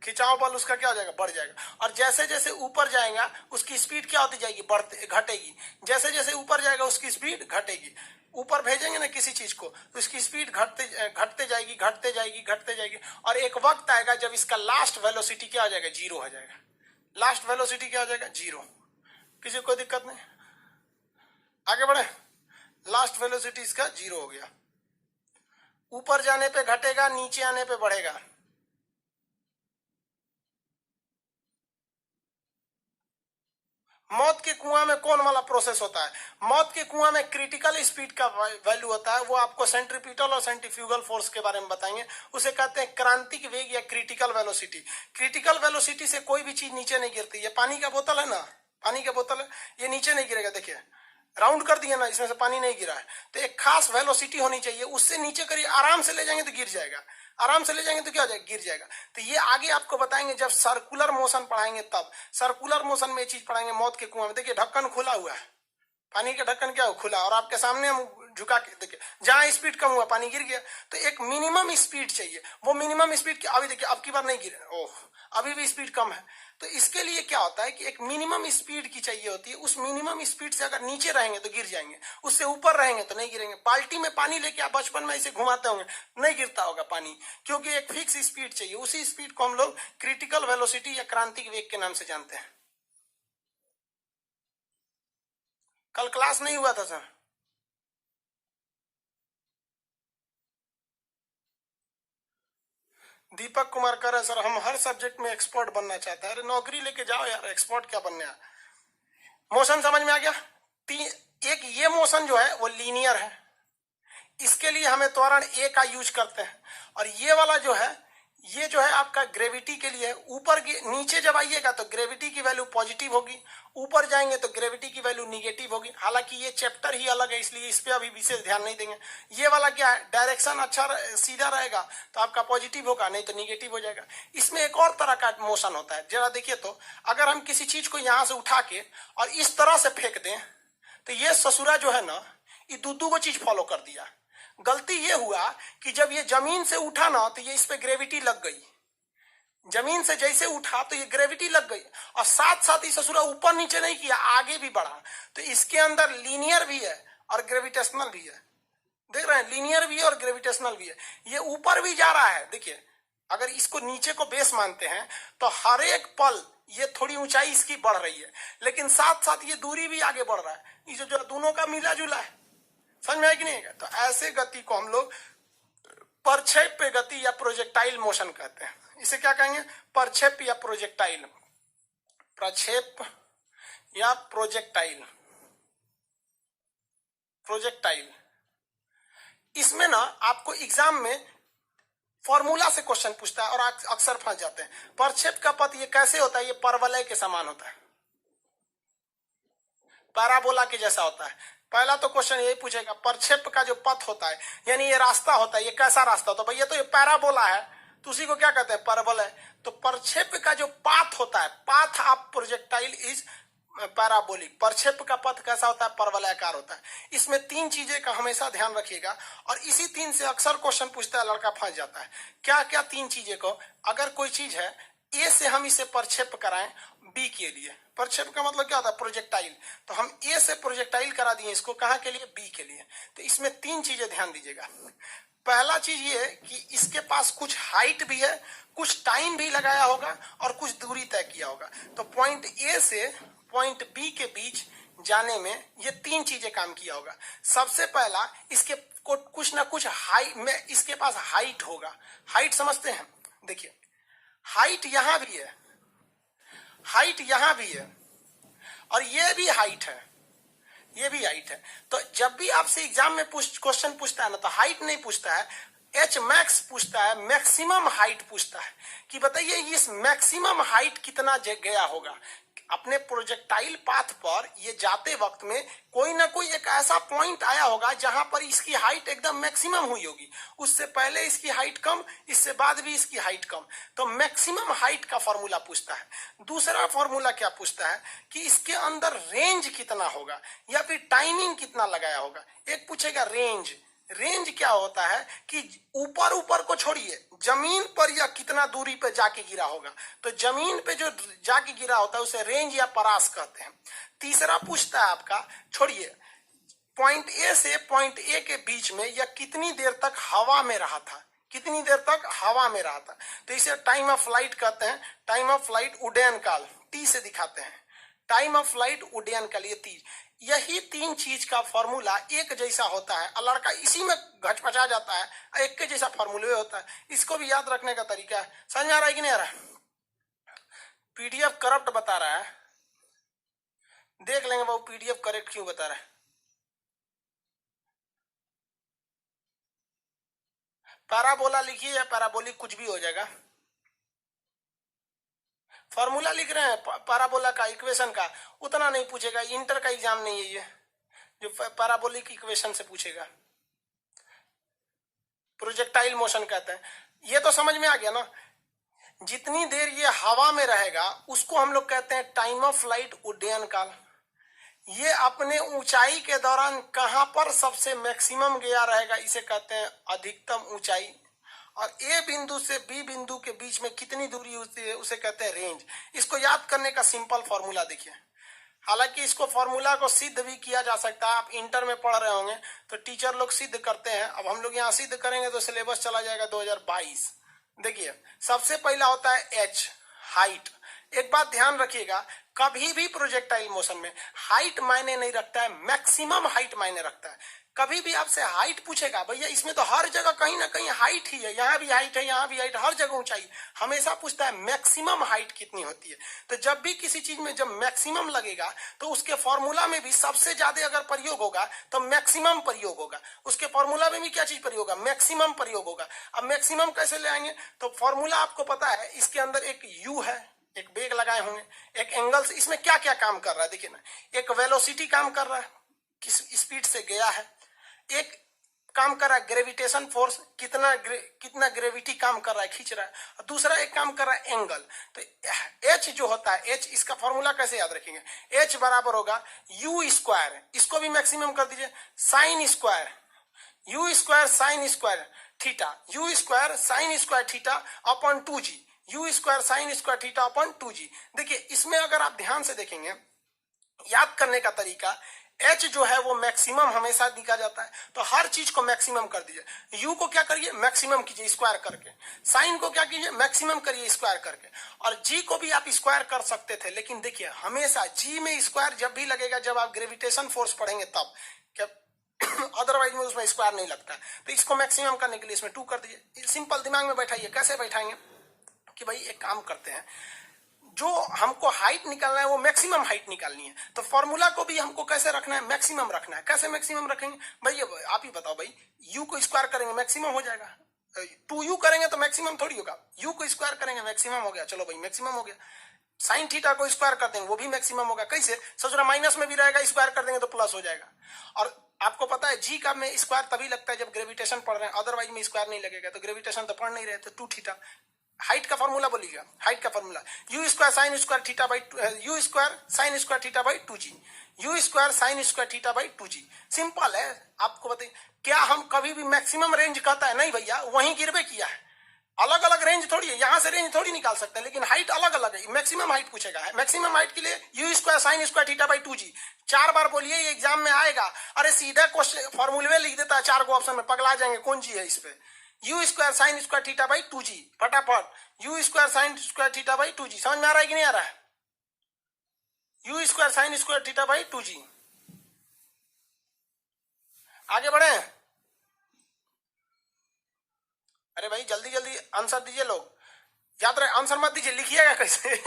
खिंचाव बल उसका क्या हो जाएगा? बढ़ जाएगा। और जैसे जैसे ऊपर जाएगा उसकी स्पीड क्या होती जाएगी? बढ़ते घटेगी। जैसे जैसे ऊपर जाएगा उसकी स्पीड घटेगी। ऊपर भेजेंगे ना किसी चीज को तो इसकी स्पीड घटते जाएगी घटते जाएगी घटते जाएगी, और एक वक्त आएगा जब इसका लास्ट वेलोसिटी क्या हो जाएगा, जीरो हो जाएगा। लास्ट वेलोसिटी क्या हो जाएगा, जीरो। किसी को कोई दिक्कत नहीं, आगे बढ़े। लास्ट वेलोसिटी इसका जीरो हो गया। ऊपर जाने पे घटेगा, नीचे आने पे बढ़ेगा। मौत के कुआं में कौन वाला प्रोसेस होता है, मौत के कुआं में क्रिटिकल स्पीड का वैल्यू होता है, वो आपको सेंट्रीपिटल और सेंट्रीफ्यूगल फोर्स के बारे में बताएंगे। उसे कहते हैं क्रांतिक वेग या क्रिटिकल वेलोसिटी। क्रिटिकल वेलोसिटी से कोई भी चीज नीचे नहीं गिरती। ये पानी का बोतल है ना, पानी का बोतल है, ये नीचे नहीं गिरेगा। देखिए राउंड कर दिया ना, इसमें से पानी नहीं गिरा है, तो एक खास वेलोसिटी होनी चाहिए, उससे नीचे करिए, आराम से ले जाएंगे तो गिर जाएगा, आराम से ले जाएंगे तो क्या हो जाएगा, गिर जाएगा। तो ये आगे आपको बताएंगे जब सर्कुलर मोशन पढ़ाएंगे तब। सर्कुलर मोशन में ये चीज पढ़ाएंगे मौत के कुआं में। देखिए ढक्कन खुला हुआ है, पानी का ढक्कन क्या हो, खुला, और आपके सामने हम झुका के देखिए, जहां स्पीड कम हुआ पानी गिर गया। तो एक मिनिमम स्पीड चाहिए, वो मिनिमम स्पीड अभी देखिए अब की बार नहीं गिरे, ओह अभी भी स्पीड कम है। तो इसके लिए क्या होता है कि एक मिनिमम स्पीड की चाहिए होती है। उस मिनिमम स्पीड से अगर नीचे रहेंगे तो गिर जाएंगे, उससे ऊपर रहेंगे तो नहीं गिरेंगे। बाल्टी में पानी लेके आप बचपन में ऐसे घुमाते होंगे, नहीं गिरता होगा पानी, क्योंकि एक फिक्स स्पीड चाहिए। उसी स्पीड को हम लोग क्रिटिकल वेलोसिटी या क्रांतिक वेग के नाम से जानते हैं। कल क्लास नहीं हुआ था सर, दीपक कुमार कर रहे सर हम हर सब्जेक्ट में एक्सपर्ट बनना चाहते हैं। अरे नौकरी लेके जाओ यार, एक्सपर्ट क्या बनने है। मोशन समझ में आ गया। एक ये मोशन जो है वो लीनियर है, इसके लिए हमें त्वरण ए का यूज करते हैं। और ये वाला जो है, ये जो है आपका ग्रेविटी के लिए। ऊपर नीचे जब आइएगा तो ग्रेविटी की वैल्यू पॉजिटिव होगी, ऊपर जाएंगे तो ग्रेविटी की वैल्यू निगेटिव होगी। हालांकि ये चैप्टर ही अलग है, इसलिए इस पे अभी विशेष ध्यान नहीं देंगे। ये वाला क्या है, डायरेक्शन अच्छा सीधा रहेगा तो आपका पॉजिटिव होगा, नहीं तो निगेटिव हो जाएगा। इसमें एक और तरह का मोशन होता है, जरा देखिए तो। अगर हम किसी चीज को यहां से उठा के और इस तरह से फेंक दें तो ये ससुरा जो है ना, ये दूधू को चीज फॉलो कर दिया। गलती ये हुआ कि जब ये जमीन से उठा ना तो ये इस पे ग्रेविटी लग गई, जमीन से जैसे उठा तो ये ग्रेविटी लग गई, और साथ साथ ही ससुरा ऊपर नीचे नहीं किया, आगे भी बढ़ा। तो इसके अंदर लीनियर भी है और ग्रेविटेशनल भी है। देख रहे हैं, लीनियर भी है और ग्रेविटेशनल भी है। ये ऊपर भी जा रहा है। देखिए अगर इसको नीचे को बेस मानते हैं तो हर एक पल ये थोड़ी ऊंचाई इसकी बढ़ रही है, लेकिन साथ साथ ये दूरी भी आगे बढ़ रहा है। ये जो दोनों का मिला जुला है, समझ में आया कि नहीं? तो ऐसे गति को हम लोग परक्षेप्य गति या प्रोजेक्टाइल मोशन कहते हैं। इसे क्या कहेंगे, परक्षेप या प्रोजेक्टाइल, प्रक्षेप या प्रोजेक्टाइल। प्रोजेक्टाइल इसमें ना आपको एग्जाम में फॉर्मूला से क्वेश्चन पूछता है और अक्सर फंस जाते हैं। प्रक्षेप का पथ ये कैसे होता है, ये परवलय के समान होता है, पैराबोला के जैसा होता है। पहला तो क्वेश्चन यही पूछेगा, प्रक्षेप का जो पथ होता है यानी ये रास्ता होता है, ये कैसा रास्ता होता है? भैया तो ये पैराबोला है, तो उसी को क्या कहते हैं, परवलय। तो प्रक्षेप का जो पाथ होता है, path of projectile is parabolic. प्रक्षेप का पथ कैसा होता है, परवलयाकार होता है। इसमें तीन चीजें का हमेशा ध्यान रखिएगा, और इसी तीन से अक्सर क्वेश्चन पूछता है, लड़का फंस जाता है। क्या क्या तीन चीजें को, अगर कोई चीज है ए से हम इसे प्रक्षेप कराएं बी के लिए, प्रक्षेप का मतलब क्या होता है, प्रोजेक्टाइल, तो हम ए से प्रोजेक्टाइल करा दिए इसको, कहां के लिए, बी के लिए। तो इसमें तीन चीजें ध्यान दीजिएगा। पहला चीज ये कि इसके पास कुछ हाइट भी है, कुछ टाइम भी लगाया होगा और कुछ दूरी तय किया होगा। तो पॉइंट ए से पॉइंट बी के बीच जाने में ये तीन चीजें काम किया होगा। सबसे पहला, इसके कुछ ना कुछ हाइट में इसके पास हाइट होगा। हाइट समझते हैं, देखिए हाइट यहां भी है, हाइट यहां भी है, और ये भी हाइट है, ये भी हाइट है। तो जब भी आपसे एग्जाम में क्वेश्चन पूछता है ना, तो हाइट नहीं पूछता है, एच मैक्स पूछता है, मैक्सिमम हाइट पूछता है कि बताइए इस मैक्सिमम हाइट कितना गया होगा। अपने प्रोजेक्टाइल पाथ पर ये जाते वक्त में कोई ना कोई एक ऐसा पॉइंट आया होगा जहां पर इसकी हाइट एकदम मैक्सिमम हुई होगी। उससे पहले इसकी हाइट कम, इससे बाद भी इसकी हाइट कम। तो मैक्सिमम हाइट का फॉर्मूला पूछता है। दूसरा फॉर्मूला क्या पूछता है कि इसके अंदर रेंज कितना होगा या फिर टाइमिंग कितना लगाया होगा। एक पूछेगा रेंज। रेंज क्या होता है कि ऊपर ऊपर को छोड़िए, जमीन पर या कितना दूरी पे जाके गिरा होगा। तो जमीन पे जो जाके गिरा होता है उसे रेंज या परास कहते हैं। तीसरा पूछता है आपका, छोड़िए पॉइंट ए से पॉइंट ए के बीच में यह कितनी देर तक हवा में रहा था, कितनी देर तक हवा में रहा था, तो इसे टाइम ऑफ फ्लाइट कहते हैं। टाइम ऑफ फ्लाइट उड्डयन काल टी से दिखाते हैं। टाइम ऑफ फ्लाइट उड्डयन काल, ये टी, यही तीन चीज का फॉर्मूला एक जैसा होता है और लड़का इसी में घचपचा जाता है, एक के जैसा फॉर्मूले होता है। इसको भी याद रखने का तरीका है। समझ में आ रहा है कि नहीं आ रहा है? पीडीएफ करप्ट बता रहा है, देख लेंगे बाबू पीडीएफ करेक्ट क्यों बता रहा है। पैराबोला लिखिए या पैराबोलिक कुछ भी हो जाएगा। फॉर्मूला लिख रहे हैं पैराबोला का, इक्वेशन का, उतना नहीं पूछेगा, इंटर का एग्जाम नहीं है ये जो पैराबोलिक इक्वेशन से पूछेगा। प्रोजेक्टाइल मोशन कहते हैं। ये तो समझ में आ गया ना, जितनी देर ये हवा में रहेगा उसको हम लोग कहते हैं टाइम ऑफ फ्लाइट उड्डयन काल। ये अपने ऊंचाई के दौरान कहां पर सबसे मैक्सिमम गया रहेगा इसे कहते हैं अधिकतम ऊंचाई। और ए बिंदु से बी बिंदु के बीच में कितनी दूरी होती है उसे कहते हैं रेंज। इसको याद करने का सिंपल फॉर्मूला देखिए। हालांकि इसको फॉर्मूला को सिद्ध भी किया जा सकता है, आप इंटर में पढ़ रहे होंगे तो टीचर लोग सिद्ध करते हैं। अब हम लोग यहाँ सिद्ध करेंगे तो सिलेबस चला जाएगा 2022। देखिए सबसे पहला होता है एच, हाइट। एक बात ध्यान रखिएगा, कभी भी प्रोजेक्टाइल मोशन में हाइट मायने नहीं रखता है, मैक्सिमम हाइट मायने रखता है। कभी भी आपसे हाइट पूछेगा, भैया इसमें तो हर जगह कहीं ना कहीं हाइट ही है, यहाँ भी हाइट है, यहाँ भी हाइट, हर जगह ऊंचाई, हमेशा पूछता है मैक्सिमम हाइट कितनी होती है। तो जब भी किसी चीज में जब मैक्सिमम लगेगा तो उसके फॉर्मूला में भी सबसे ज्यादा अगर प्रयोग होगा तो मैक्सिमम प्रयोग होगा। उसके फॉर्मूला में भी क्या चीज प्रयोग होगा, मैक्सिमम प्रयोग होगा। अब मैक्सिमम कैसे ले आएंगे, तो फॉर्मूला आपको पता है, इसके अंदर एक यू है, एक बेग लगाए होंगे, एक एंगल से, इसमें क्या क्या काम कर रहा है देखिए ना, एक वेलोसिटी काम कर रहा है, किस स्पीड से गया है, एक काम कर रहा है ग्रेविटेशन फोर्स, कितना ग्रेविटी काम कर रहा है, खींच रहा है, और दूसरा एक काम कर रहा है एंगल। तो एच जो होता है, एच, इसका फॉर्मूला कैसे याद रखेंगे, एच बराबर होगा यू स्क्वायर, इसको भी मैक्सिमम कर दीजिए, sine square, you square sine square theta, you square sine square theta upon 2g, you square sine square theta upon 2g। देखिए इसमें अगर आप ध्यान से देखेंगे, याद करने का तरीका, एच जो है वो मैक्सिमम हमेशा दिखा जाता है, तो हर चीज को मैक्सिमम कर दीजिए। यू को क्या करिए, मैक्सिमम कीजिए स्क्वायर करके, साइन को क्या कीजिए, मैक्सिमम करिए स्क्वायर करके, और जी को भी आप स्क्वायर कर सकते थे, लेकिन देखिए हमेशा जी में स्क्वायर जब भी लगेगा जब आप ग्रेविटेशन फोर्स पढ़ेंगे तब, क्या अदरवाइज में उसमें स्क्वायर नहीं लगता। तो इसको मैक्सिमम करने के लिए इसमें 2 कर दीजिए। सिंपल दिमाग में बैठाइए, कैसे बैठाएंगे कि भाई एक काम करते हैं, जो हमको हाइट निकालना है वो मैक्सिमम हाइट निकालनी है, तो फॉर्मूला को भी हमको कैसे रखना है, मैक्सिमम रखना है। कैसे मैक्सिमम रखेंगे भाई, आप ही बताओ भाई, यू को स्क्वायर करेंगे मैक्सिमम हो जाएगा, 2u करेंगे तो मैक्सिमम थोड़ी होगा, यू को स्क्वायर करेंगे मैक्सिमम हो गया, चलो भाई मैक्सिमम हो गया। साइन थीटा को स्क्वायर कर देंगे वो भी मैक्सिमम होगा, कैसे, सोचना माइनस में भी रहेगा, स्क्वायर कर देंगे तो प्लस हो जाएगा। और आपको पता है जी का में स्क्वायर तभी लगता है जब ग्रेविटेशन पढ़ रहे हैं, अदरवाइज में स्क्वायर नहीं लगेगा, तो ग्रेविटेशन तो पढ़ नहीं रहे, तो 2 थीटा। हाइट का फॉर्मूला बोलिएगा, हाइट का formula you square sine square theta by, you square sine square theta by 2g, you square sine square theta by 2g। Simple है, आपको बताइए क्या हम कभी भी मैक्सिमम रेंज कहता है, नहीं भैया, वहीं गिरबे किया है, अलग अलग रेंज थोड़ी है, यहां से रेंज थोड़ी निकाल सकते हैं, लेकिन हाइट अलग अलग है। मैक्सिमम हाइट पूछेगा, मैक्सिमम हाइट के लिए you square sine square theta by 2g 4 बार बोलिए, ये एग्जाम में आएगा। अरे सीधा क्वेश्चन फॉर्मूले लिख देता है 4 को ऑप्शन में, पगला जाएंगे कौन जी है इस पे, you square sine square theta by 2g, फटाफट you square sine square theta by 2g। समझ में आ रहा है कि नहीं आ रहा है, you square sine square theta by 2g। आगे बढ़े, अरे भाई जल्दी जल्दी आंसर दीजिए लोग, याद रहे आंसर मत दीजिए, लिखिएगा कैसे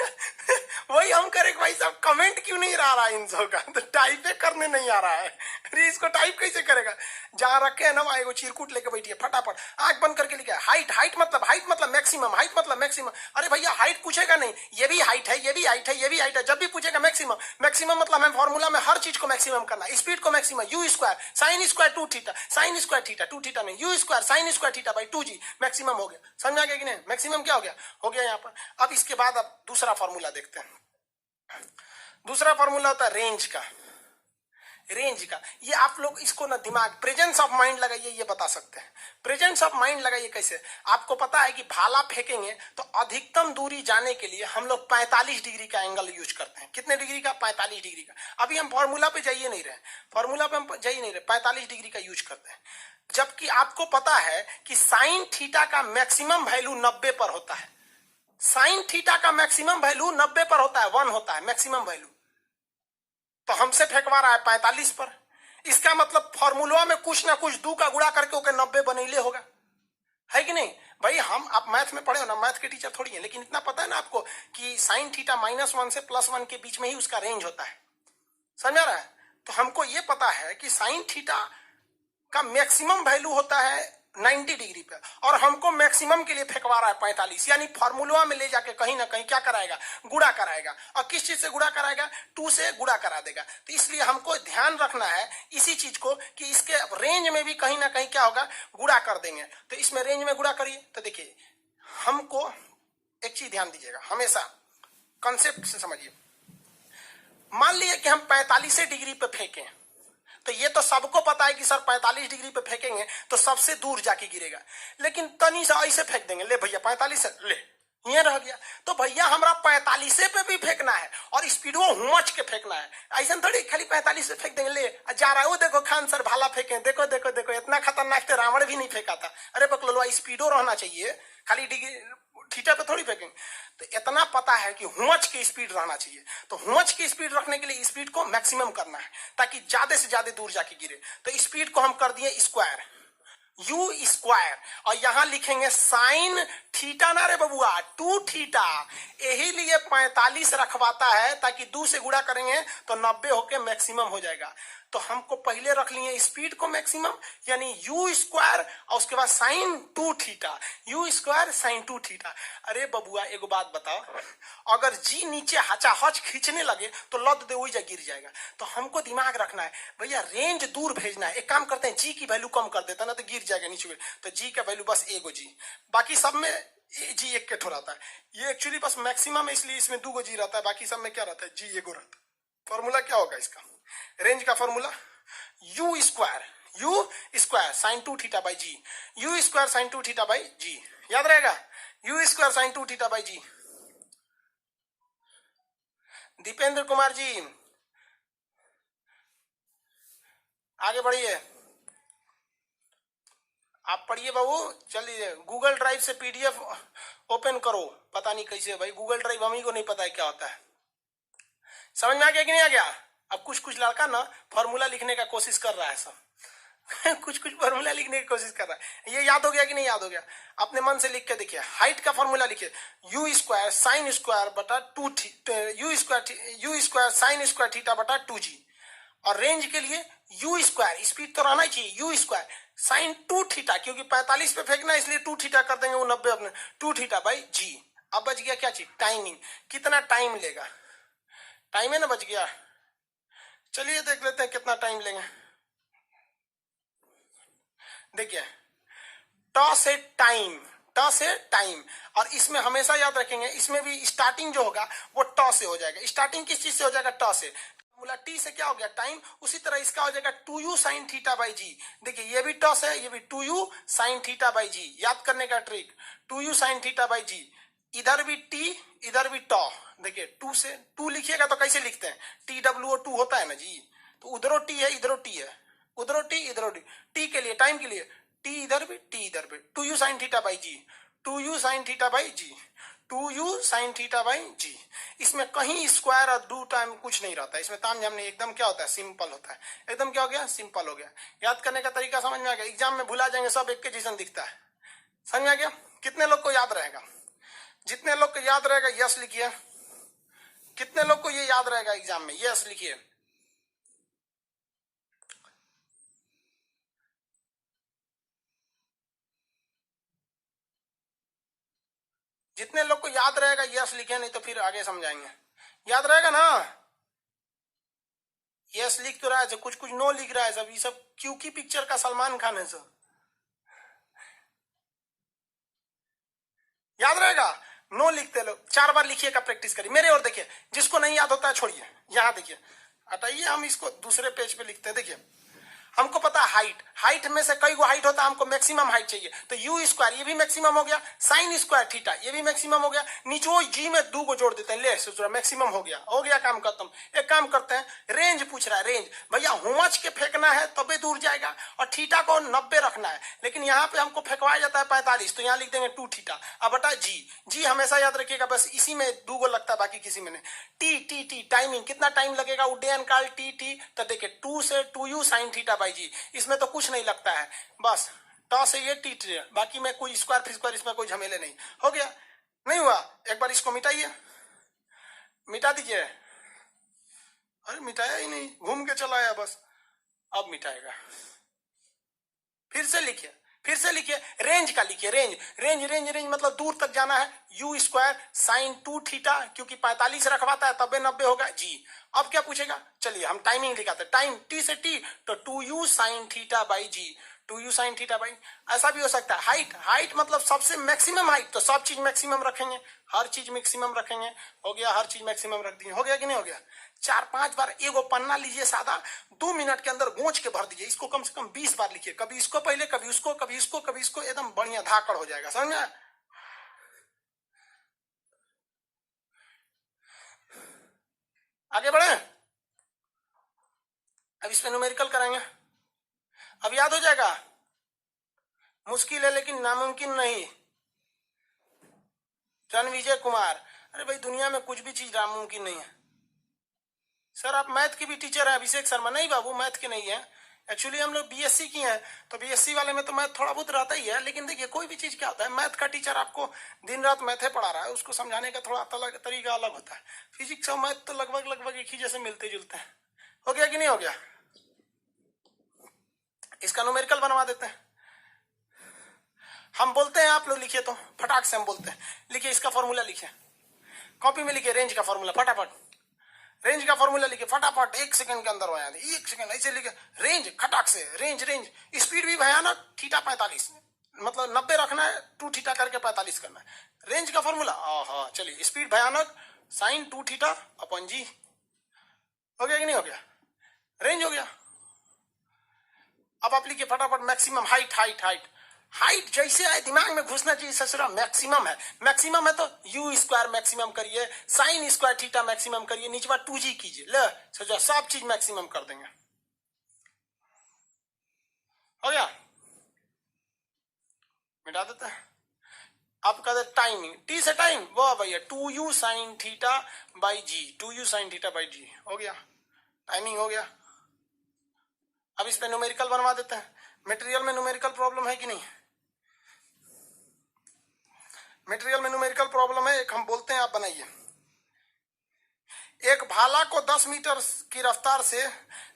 वही हम करें भाई साहब, कमेंट क्यों नहीं आ रहा है इन सब का, तो टाइप करने नहीं आ रहा है। अरे इसको टाइप कैसे करेगा, जहां रखे है ना वहां एगो चिरकुट लेके बैठिए, फटाफट आंख बंद करके लिखा है हाइट, हाइट मतलब मैक्सिमम, हाइट मतलब मैक्सिमम। अरे भैया हाइट पूछेगा नहीं, ये भी हाइट है, ये भी हाइट है, ये भी हाइट है, जब भी पूछेगा मैक्सिमम, मैक्सिमम मतलब हमें फॉर्मूला में हर चीज को मैक्सिमम करना, स्पीड को maximum, u square sine square 2 theta, sine square theta 2 theta नहीं, u square sine square theta by 2g, maximum हो गया। समझ आ गया कि नहीं, मैक्सिमम क्या हो गया यहाँ पर। अब इसके बाद अब दूसरा फॉर्मूला देखते हैं। दूसरा फॉर्मूला होता है रेंज का। रेंज का। ये आप लोग इसको ना दिमाग, प्रेजेंस ऑफ माइंड लगाइए, ये बता सकते हैं। प्रेजेंस ऑफ माइंड लगाइए कैसे? आपको पता है कि भाला फेंकेंगे तो अधिकतम दूरी जाने के लिए हम लोग 45 डिग्री का एंगल यूज करते हैं। कितने डिग्री का? 45 डिग्री का। अभी हम फॉर्मूला पे जाइए नहीं रहे, फॉर्मूला पे हम जाइए नहीं रहे, 45 डिग्री का यूज करते हैं। जबकि आपको पता है कि साइन थीटा का मैक्सिमम वैल्यू 90 पर होता है। साइन थीटा का मैक्सिमम वैल्यू 90 पर होता है, 1 होता है मैक्सिमम वैल्यू। तो हमसे फेंकवा रहा है 45 पर। इसका मतलब फॉर्मूला में कुछ ना कुछ 2 का गुणा करके ओके 90 बनैले होगा, है कि नहीं भाई? हम आप मैथ में पढ़े हो ना, मैथ के टीचर थोड़ी है, लेकिन इतना पता है ना आपको कि साइन थीटा -1 से +1 के बीच में ही उसका रेंज होता है। समझ आ रहा है? तो हमको ये पता है कि साइन थीटा का मैक्सिमम वैल्यू होता है 90 डिग्री पे, और हमको मैक्सिमम के लिए फेंकवा रहा है 45, यानी फॉर्मूला में ले जाके कहीं ना कहीं क्या कराएगा? गुणा कराएगा। और किस चीज से गुणा कराएगा? 2 से गुणा करा देगा। तो इसलिए हमको ध्यान रखना है इसी चीज को कि इसके रेंज में भी कहीं ना कहीं क्या होगा? गुणा कर देंगे। तो इसमें रेंज में गुणा करिए। तो देखिए, हमको एक चीज ध्यान दीजिएगा, हमेशा कंसेप्ट से समझिए। मान लीजिए कि हम 45 डिग्री पे फेंकें, तो ये तो सबको पता है कि सर 45 डिग्री पे फेंकेंगे तो सबसे दूर जाके गिरेगा, लेकिन तनी सा ऐसे फेंक देंगे, ले भैया 45 ले, ये रह गया। तो भैया हमारा 45 पे भी फेंकना है और स्पीड वो हुमच के फेंकना है। ऐसा थोड़ी खाली 45 पे फेंक देंगे, ले जा रहा है वो, देखो खान सर भाला फेंके, देखो देखो देखो, इतना खतरनाक तो रावण भी नहीं फेंका था। अरे बकलो, स्पीडो रहना चाहिए, खाली डिग्री थीटा पे थोड़ी फेंकेंगे। तो इतना पता है कि हुमच की स्पीड रहना चाहिए। तो हुमच की स्पीड रखने के लिए स्पीड को मैक्सिमम करना है ताकि ज्यादा से ज्यादा दूर जाके गिरे। तो स्पीड को हम कर दिए स्क्वायर, u स्क्वायर, और यहां लिखेंगे साइन थीटा ना रे बबुआ, 2 थीटा। यही लिए 45 रखवाता है ताकि 2 से गुणा करेंगे तो 90 होके मैक्सिमम हो जाएगा। तो हमको पहले रख लिए स्पीड को मैक्सिमम, यानी u स्क्वायर और उसके बाद sine 2 theta, u square sine 2 theta. अरे बबुआ एगो बात बताओ, अगर जी नीचे हचाहच खींचने लगे तो लद दे वही जा गिर जाएगा। तो हमको दिमाग रखना है भैया, रेंज दूर भेजना है। एक काम करते हैं, जी की वैल्यू कम कर देता ना तो गिर जाएगा नीचे। तो जी का वैल्यू बस एगो जी, बाकी सब में जी एक के ठो रहता है। ये एक्चुअली बस मैक्सिमम है, इसलिए इसमें 2 गो जी रहता है, बाकी सब में क्या रहता है? जी एगो रहता है। फॉर्मूला क्या होगा इसका? रेंज का formula u square sine 2 theta by G, u square sine 2 theta by G, याद रहेगा? u square sine 2 theta by G. Dipendra Kumar ji आगे बढ़िए, आप पढ़िए बाबू। चलिए गूगल ड्राइव से पीडीएफ ओपन करो। पता नहीं कैसे भाई, गूगल ड्राइव हम ही को नहीं पता है क्या होता है। समझ में आ गया कि नहीं आ गया? अब कुछ कुछ लड़का ना फॉर्मूला लिखने का कोशिश कर रहा है सब कुछ कुछ फॉर्मूला लिखने की कोशिश कर रहा है। ये याद हो गया कि नहीं याद हो गया? अपने मन से लिख के देखिए। हाइट का फॉर्मूला लिखिए, u स्क्वायर साइन स्क्वायर बटा 2 you square sine square theta बटा 2g। और रेंज के लिए u स्क्वायर, स्पीड तो रहना चाहिए, u स्क्वायर साइन 2 थीटा, क्योंकि 45 पे फेंकना है इसलिए 2 थीटा कर देंगे, वो 90 अपने 2 थीटा बाई जी। अब बच गया क्या चीज? टाइमिंग, कितना टाइम लेगा? टाइम है ना, बच गया। चलिए देख लेते हैं कितना टाइम लेंगे। देखिए, ट से टाइम, ट से टाइम, और इसमें हमेशा याद रखेंगे, इसमें भी स्टार्टिंग जो होगा वो ट से हो जाएगा। स्टार्टिंग किस चीज से हो जाएगा? ट से। फॉर्मूला टी से क्या हो गया? टाइम। उसी तरह इसका हो जाएगा 2u साइन थीटा बाई जी। देखिए ये भी ट से, ये भी 2u sine theta by G. याद करने का trick, 2u sine theta by G. इधर भी टी, इधर भी ट। देखिए 2 से 2 लिखिएगा तो कैसे लिखते हैं? टी डब्ल्यू ओ 2 होता है ना जी। तो उधरो टी है, इधरो टी है, उधरो टी, इधरो टी। टी के लिए, टाइम के लिए टी इधर भी, टी इधर भी। 2u sine theta by G, 2u sine theta by G, 2u sine theta by G. इसमें कहीं स्क्वायर और 2 टाइम कुछ नहीं रहता है, इसमें ताम झाम नहीं, एकदम क्या होता है? सिंपल होता है। एकदम क्या हो गया? सिंपल हो गया। याद करने का तरीका समझ में आ गया? एग्जाम में भुला जाएंगे, सब एक के जैसा दिखता है। समझ में आ गया? कितने लोग को याद रहेगा? जितने लोग को याद रहेगा यस लिखिए। कितने लोग को ये याद रहेगा एग्जाम में? यस लिखिए। जितने लोग को याद रहेगा यस लिखे, नहीं तो फिर आगे समझाएंगे। याद रहेगा ना? यस लिख तो रहा है, कुछ कुछ नो लिख रहा है सब। ये सब क्यों की पिक्चर का सलमान खान है सब। याद रहेगा? नो लिखते लो, 4 बार लिखिएगा, प्रैक्टिस करिए। मेरे और देखिए, जिसको नहीं याद होता है छोड़िए। यहाँ देखिए, हटाइए, हम इसको दूसरे पेज पे लिखते हैं। देखिए हमको पता है हाइट, हाइट में से कई गो हाइट होता है, हमको मैक्सिमम हाइट चाहिए, तो यू स्क्वायर ये भी मैक्सिमम हो गया, साइन स्क्वायर थीटा ये भी मैक्सिमम हो गया, नीचे जी में 2 को जोड़ देते हैं, ले सोच मैक्सिमम हो गया काम खत्म। एक काम करते हैं, रेंज पूछ रहा है, रेंज भैया हुमच के फेंकना है तबे दूर जाएगा, और थीटा को 90 रखना है, लेकिन यहाँ पे हमको फेंकवाया जाता है 45, तो यहाँ लिख देंगे 2 थीटा। अब बटा जी हमेशा याद रखिएगा, बस इसी में 2 को लगता है, बाकी किसी में नहीं। टी टाइमिंग, कितना टाइम लगेगा उड्डयन काल टी, तो देखिए 2 से 2u sine theta by G, इसमें तो कुछ नहीं लगता है, बस ट से ये टी, बाकी में कोई स्क्वायर फिर स्क्वायर इसमें कोई झमेले नहीं। हो गया, नहीं हुआ? एक बार इसको मिटाइए, मिटा दीजिए। अरे मिटाया ही नहीं, घूम के चला आया बस, अब मिटाएगा। फिर से लिखिए रेंज का लिखिए, रेंज मतलब दूर तक जाना है, यू स्क्वायर साइन 2 थीटा, क्योंकि 45 रखवाता है तबे 90 होगा जी। अब क्या पूछेगा, चलिए हम टाइमिंग लिखाते हैं, टाइम टी से टी, तो 2u sine theta by G, 2u sine theta by. ऐसा भी हो सकता है हाइट मतलब सबसे मैक्सिमम हाइट, तो सब चीज मैक्सिमम रखेंगे, हर चीज मैक्सिमम रखेंगे। हो गया, हर चीज मैक्सिमम रख दिए, हो गया कि नहीं हो गया? 4-5 बार एगो पन्ना लीजिए सादा, 2 मिनट के अंदर गोंच के भर दीजिए, इसको कम से कम 20 बार लिखिए, कभी इसको पहले, कभी उसको, कभी इसको, कभी इसको, एकदम बढ़िया धाकड़ हो जाएगा, समझ में? आगे बढ़े, अब इसमें न्यूमेरिकल करेंगे, अब याद हो जाएगा। मुश्किल है लेकिन नामुमकिन नहीं। रणविजय कुमार, अरे भाई दुनिया में कुछ भी चीज नामुमकिन नहीं है। सर आप मैथ की भी टीचर हैं अभिषेक शर्मा? नहीं बाबू, मैथ के नहीं है, एक्चुअली हम लोग बीएससी की हैं, तो बीएससी वाले में तो मैथ थोड़ा बहुत रहता ही है, लेकिन देखिए कोई भी चीज क्या होता है, मैथ का टीचर आपको दिन रात मैथे पढ़ा रहा है, उसको समझाने का थोड़ा तरीका अलग होता है। फिजिक्स और मैथ तो लगभग एक ही जैसे मिलते जुलते हैं। हो गया कि नहीं हो गया? इसका न्यूमेरिकल बनवा देते हैं, हम बोलते हैं, आप लोग लिखिए तो फटाक से हम बोलते हैं। लिखिए इसका फॉर्मूला, लिखिए कॉपी में, लिखिए रेंज का फॉर्मूला फटाफट, रेंज का फॉर्मूला लिखिए फटाफट, 1 सेकंड के अंदर हो जाए, 1 सेकंड ऐसे लिखे, रेंज खटाक से, रेंज स्पीड भी भयानक, थीटा 45 मतलब 90 रखना है, 2 थीटा करके 45 करना है, रेंज का फॉर्मूला। हाँ चलिए, स्पीड भयानक साइन 2 थीटा अपन जी। हो गया कि नहीं हो गया? रेंज हो गया। अब आप लिखिए फटाफट मैक्सिमम हाइट जैसे आए दिमाग में घुसना चाहिए, ससुरा मैक्सिमम है तो यू स्क्वायर मैक्सिमम करिए, साइन स्क्वायर थीटा मैक्सिमम करिए, नीचे 2g कीजिए, ले सोचा सब चीज मैक्सिमम कर देंगे। हो गया, मिटा देते हैं। अब कहते टाइमिंग, टी से टाइम, वो भैया 2u sine theta by G, 2u sine theta by G. हो गया, टाइमिंग हो गया। अब इस पे न्यूमेरिकल बनवा देते हैं। मटेरियल में न्यूमेरिकल प्रॉब्लम है कि नहीं? मटेरियल में न्यूमेरिकल प्रॉब्लम है, एक हम बोलते हैं, आप बनाइए। एक भाला को 10 मीटर की रफ्तार से,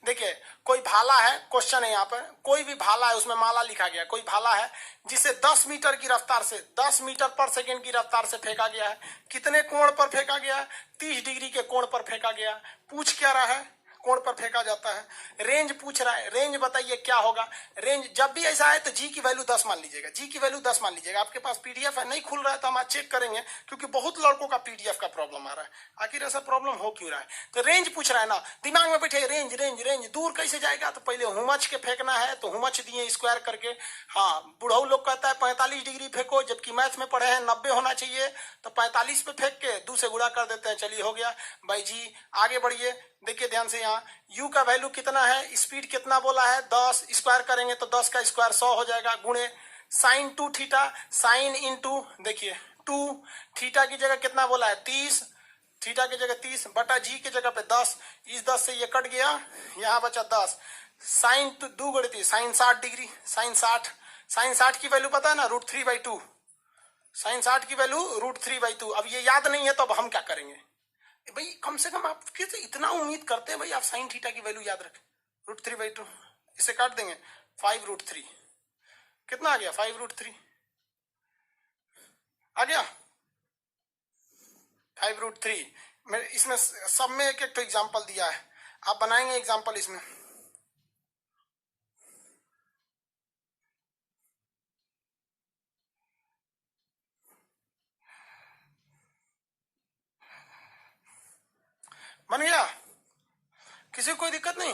देखिए कोई भाला है, क्वेश्चन है यहाँ पर, कोई भी भाला है, उसमें माला लिखा गया, कोई भाला है जिसे 10 मीटर की रफ्तार से, 10 मीटर पर सेकंड की रफ्तार से फेंका गया है। कितने कोण पर फेंका गया है? 30 डिग्री के कोण पर फेंका गया। पूछ क्या रहा है? कोण पर फेंका जाता है। रेंज पूछ रहा है, रेंज बताइए क्या होगा? रेंज जब भी ऐसा है तो जी की वैल्यू 10 मान लीजिएगा, जी की वैल्यू 10 मान लीजिएगा। आपके पास पीडीएफ है, नहीं खुल रहा है तो हम आज चेक करेंगे, क्योंकि बहुत लड़कों का पीडीएफ का प्रॉब्लम आ रहा है। आखिर ऐसा प्रॉब्लम हो क्यों रहा है? तो रेंज पूछ रहा है ना, दिमाग में बैठे रेंज दूर कैसे जाएगा? तो पहले हुमच के फेंकना है, तो हुमच दिए स्क्वायर करके। हाँ, बुढ़ऊ लोग कहता है 45 डिग्री फेंको, जबकि मैथ में पढ़े हैं 90 होना चाहिए, तो 45 पे फेंक के 2 से गुणा कर देते हैं। चलिए हो गया भाई जी। आगे बढ़िए, देखिए ध्यान से, यहाँ u का वैल्यू कितना है, स्पीड कितना बोला है 10, स्क्वायर करेंगे तो 10 का स्क्वायर 100 हो जाएगा, गुणे साइन 2 थीटा, साइन इंटू देखिए 2 थीटा की जगह कितना बोला है 30, थीटा की जगह 30 बटा जी की जगह पे 10, इस 10 से ये कट गया, यहाँ बचा 10, साइन 2 गुणे 30 साइन 60 डिग्री, साइन 60 की वैल्यू पता है ना, √3/2, साइन 60 की वैल्यू √3/2। अब ये याद नहीं है तो अब हम क्या करेंगे भाई? कम से कम आप कैसे इतना उम्मीद करते हैं भाई, आप साइन थीटा की वैल्यू याद रखें, √3/2, इसे काट देंगे 5√3, कितना आ गया 5√3 आ गया 5√3। मैं इसमें सब में एक एक तो एग्जाम्पल दिया है, आप बनाएंगे एग्जाम्पल इसमें। बन गया? किसी को कोई दिक्कत नहीं?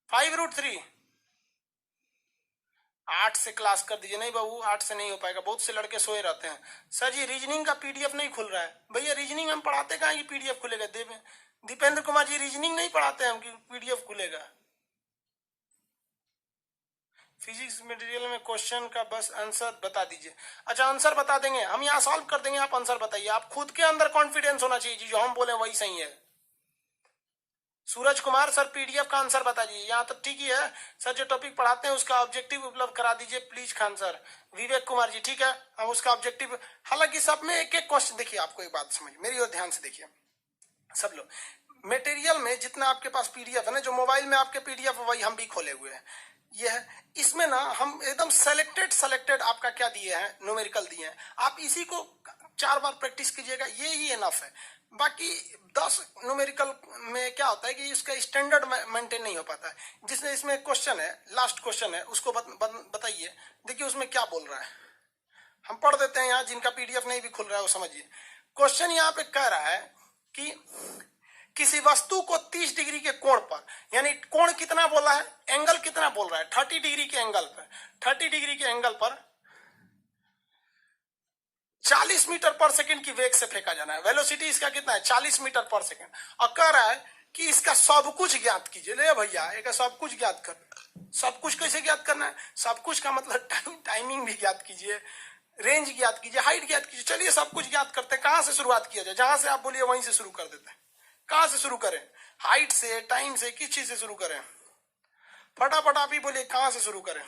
5√3 8 से क्लास कर दीजिए। नहीं बाबू 8 से नहीं हो पाएगा, बहुत से लड़के सोए रहते हैं। सर जी रीजनिंग का पीडीएफ नहीं खुल रहा है। भैया रीजनिंग हम पढ़ाते कहाँ कि पीडीएफ खुलेगा? दीपेंद्र कुमार जी रीजनिंग नहीं पढ़ाते हम कि पीडीएफ खुलेगा। फिजिक्स मटेरियल में क्वेश्चन का बस आंसर बता दीजिए। अच्छा आंसर बता देंगे हम, यहाँ सॉल्व कर देंगे, आप आंसर बताइए। आप खुद के अंदर कॉन्फिडेंस होना चाहिए जी, जो हम बोले वही सही है। सूरज कुमार सर पीडीएफ का आंसर बता दीजिए। यहाँ तक ठीक ही है सर, जो टॉपिक पढ़ाते हैं उसका ऑब्जेक्टिव उपलब्ध करा दीजिए प्लीज खान सर। विवेक कुमार जी ठीक है, हम उसका ऑब्जेक्टिव, हालांकि सब में एक एक क्वेश्चन। देखिए आपको एक बात समझ, मेरी ओर ध्यान से देखिए सब लोग। मटेरियल में जितना आपके पास पीडीएफ है ना, जो मोबाइल में आपके पीडीएफ वही हम भी खोले हुए हैं। ये है, इसमें ना हम एकदम सेलेक्टेड आपका क्या दिए हैं, न्यूमेरिकल दिए हैं। आप इसी को 4 बार प्रैक्टिस कीजिएगा, ये ही इनफ है। बाकी 10 न्यूमेरिकल में क्या होता है कि इसका स्टैंडर्ड मेंटेन नहीं हो पाता है। जिसमें इसमें क्वेश्चन है, लास्ट क्वेश्चन है, उसको बताइए। देखिए उसमें क्या बोल रहा है, हम पढ़ देते हैं यहाँ, जिनका पीडीएफ नहीं भी खुल रहा है वो समझिए। क्वेश्चन यहाँ पे कह रहा है कि किसी वस्तु को 30 डिग्री के कोण पर, यानी कोण कितना बोला है, एंगल कितना बोल रहा है, 30 डिग्री के एंगल पर, 30 डिग्री के एंगल पर 40 मीटर पर सेकंड की वेग से फेंका जाना है। वेलोसिटी इसका कितना है, 40 मीटर पर सेकंड। और कह रहा है कि इसका सब कुछ ज्ञात कीजिए। ले भैया एक सब कुछ ज्ञात कर, सब कुछ कैसे ज्ञात करना है? सब कुछ का मतलब टाइमिंग भी ज्ञात कीजिए, रेंज ज्ञात कीजिए, हाइट ज्ञात कीजिए। चलिए सब कुछ ज्ञात करते हैं। कहां से शुरुआत किया जाए? जहां से आप बोलिए वहीं से शुरू कर देते हैं। कहां से शुरू करें? हाइट से, टाइम से, किस चीज से शुरू करें? फटाफट आप ही बोलिए कहां से शुरू करें।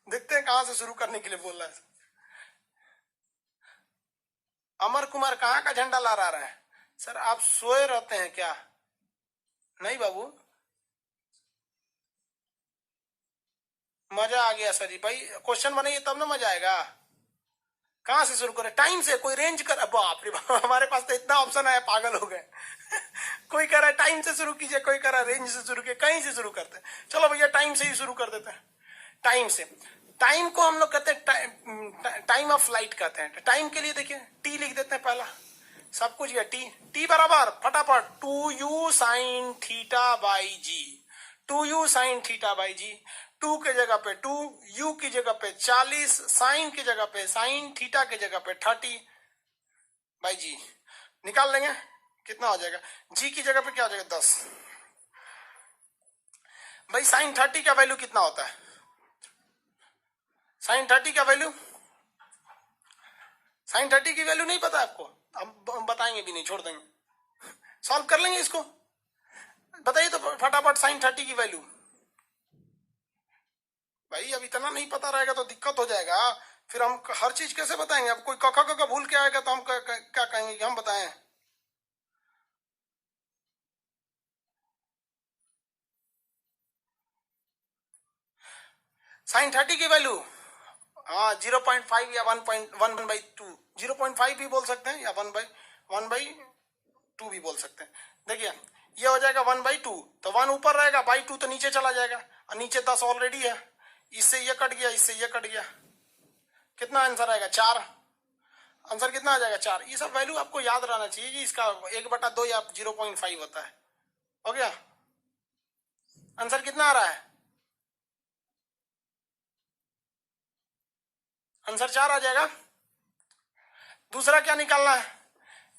देखते हैं कहां से शुरू करने के लिए बोल रहा है। अमर कुमार कहां का झंडा लहरा रहा है? सर आप सोए रहते हैं क्या? नहीं बाबू मजा आ गया सर जी। भाई क्वेश्चन बनाइए तब ना मजा आएगा। कहां से शुरू करें? टाइम से, कोई रेंज कर, बाप रे बाप हमारे पास तो इतना ऑप्शन है, पागल हो गए कोई कह रहा है टाइम से शुरू कीजिए, कोई कह रहा है रेंज से शुरू कीजिए, कहीं से शुरू करते हैं। चलो भैया टाइम से ही शुरू कर देते हैं। टाइम से, टाइम को हम लोग कहते हैं टाइम ऑफ फ्लाइट कहते हैं। टाइम के लिए देखिए टी लिख देते हैं पहला, सब कुछ, टी टी बराबर फटाफट 2u sine theta by G, 2u sine theta by G. 2 के जगह पे 2, u की जगह पे 40, साइन की जगह पे साइन, थीटा की जगह पे 30 बाई जी। निकाल लेंगे कितना हो जाएगा, जी की जगह पे क्या हो जाएगा 10। भाई साइन 30 का वैल्यू कितना होता है? साइन 30 का वैल्यू, साइन 30 की वैल्यू नहीं पता आपको? हम बताएंगे भी नहीं, छोड़ देंगे, सॉल्व कर लेंगे इसको। बताइए तो फटाफट साइन 30 की वैल्यू। भाई अब इतना नहीं पता रहेगा तो दिक्कत हो जाएगा, फिर हम हर चीज कैसे बताएंगे? अब कोई कखा का भूल के आएगा तो हम क्या कहेंगे कि हम बताएं? साइन 30 की वैल्यू, हाँ 0.5 या 1.1/2, 0.5 भी बोल सकते हैं या 1/2 भी बोल सकते हैं। देखिए ये हो जाएगा 1/2, तो 1 ऊपर रहेगा, बाई 2 तो नीचे चला जाएगा, और नीचे 10 ऑलरेडी है, इससे ये कट गया, इससे ये कट गया, कितना आंसर आएगा 4। आंसर कितना आ जाएगा 4। ये सब वैल्यू आपको याद रहना चाहिए जी। इसका 1/2 या 0.5 होता है। हो गया, आंसर कितना आ रहा है? आंसर 4 आ जाएगा। दूसरा क्या निकालना है?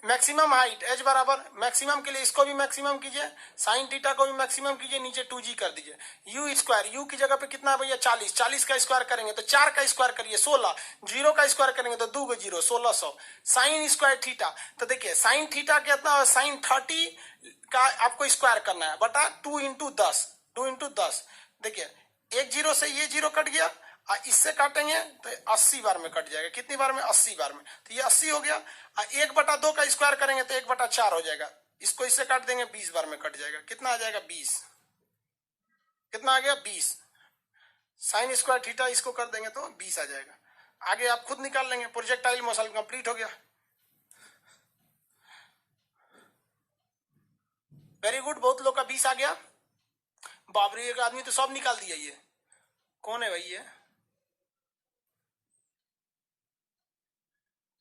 मैक्सिमम हाइट, एच बराबर मैक्सिमम के लिए इसको भी मैक्सिमम कीजिए, साइन थीटा को भी मैक्सिमम कीजिए, नीचे 2g कर दीजिए। यू स्क्वायर, यू की जगह पे कितना है भैया 40, 40 का स्क्वायर करेंगे तो 4 का स्क्वायर करिए 16, 0 का स्क्वायर करेंगे तो 2 को 0, 1600। साइन स्क्वायर थीटा, तो देखिए साइन थीटा कितना, साइन 30 का आपको स्क्वायर करना है बटा 2 इंटू 10, 2 इंटू 10। देखिए एक जीरो से ये जीरो कट गया, इससे काटेंगे तो 80 बार में कट जाएगा। कितनी बार में? 80 बार में। तो ये 80 हो गया। 1/2 का स्क्वायर करेंगे तो 1/4 हो जाएगा, इसको इससे काट देंगे 20 बार में कट जाएगा। कितना आ जाएगा 20, कितना आ गया 20। साइन स्क्वायर थीटा इसको कर देंगे तो 20 आ जाएगा। आगे आप खुद निकाल लेंगे। प्रोजेक्टाइल मोशन कंप्लीट हो गया। वेरी गुड, बहुत लोग का 20 आ गया। बाबरी एक आदमी तो सब निकाल दिया। ये कौन है भाई? ये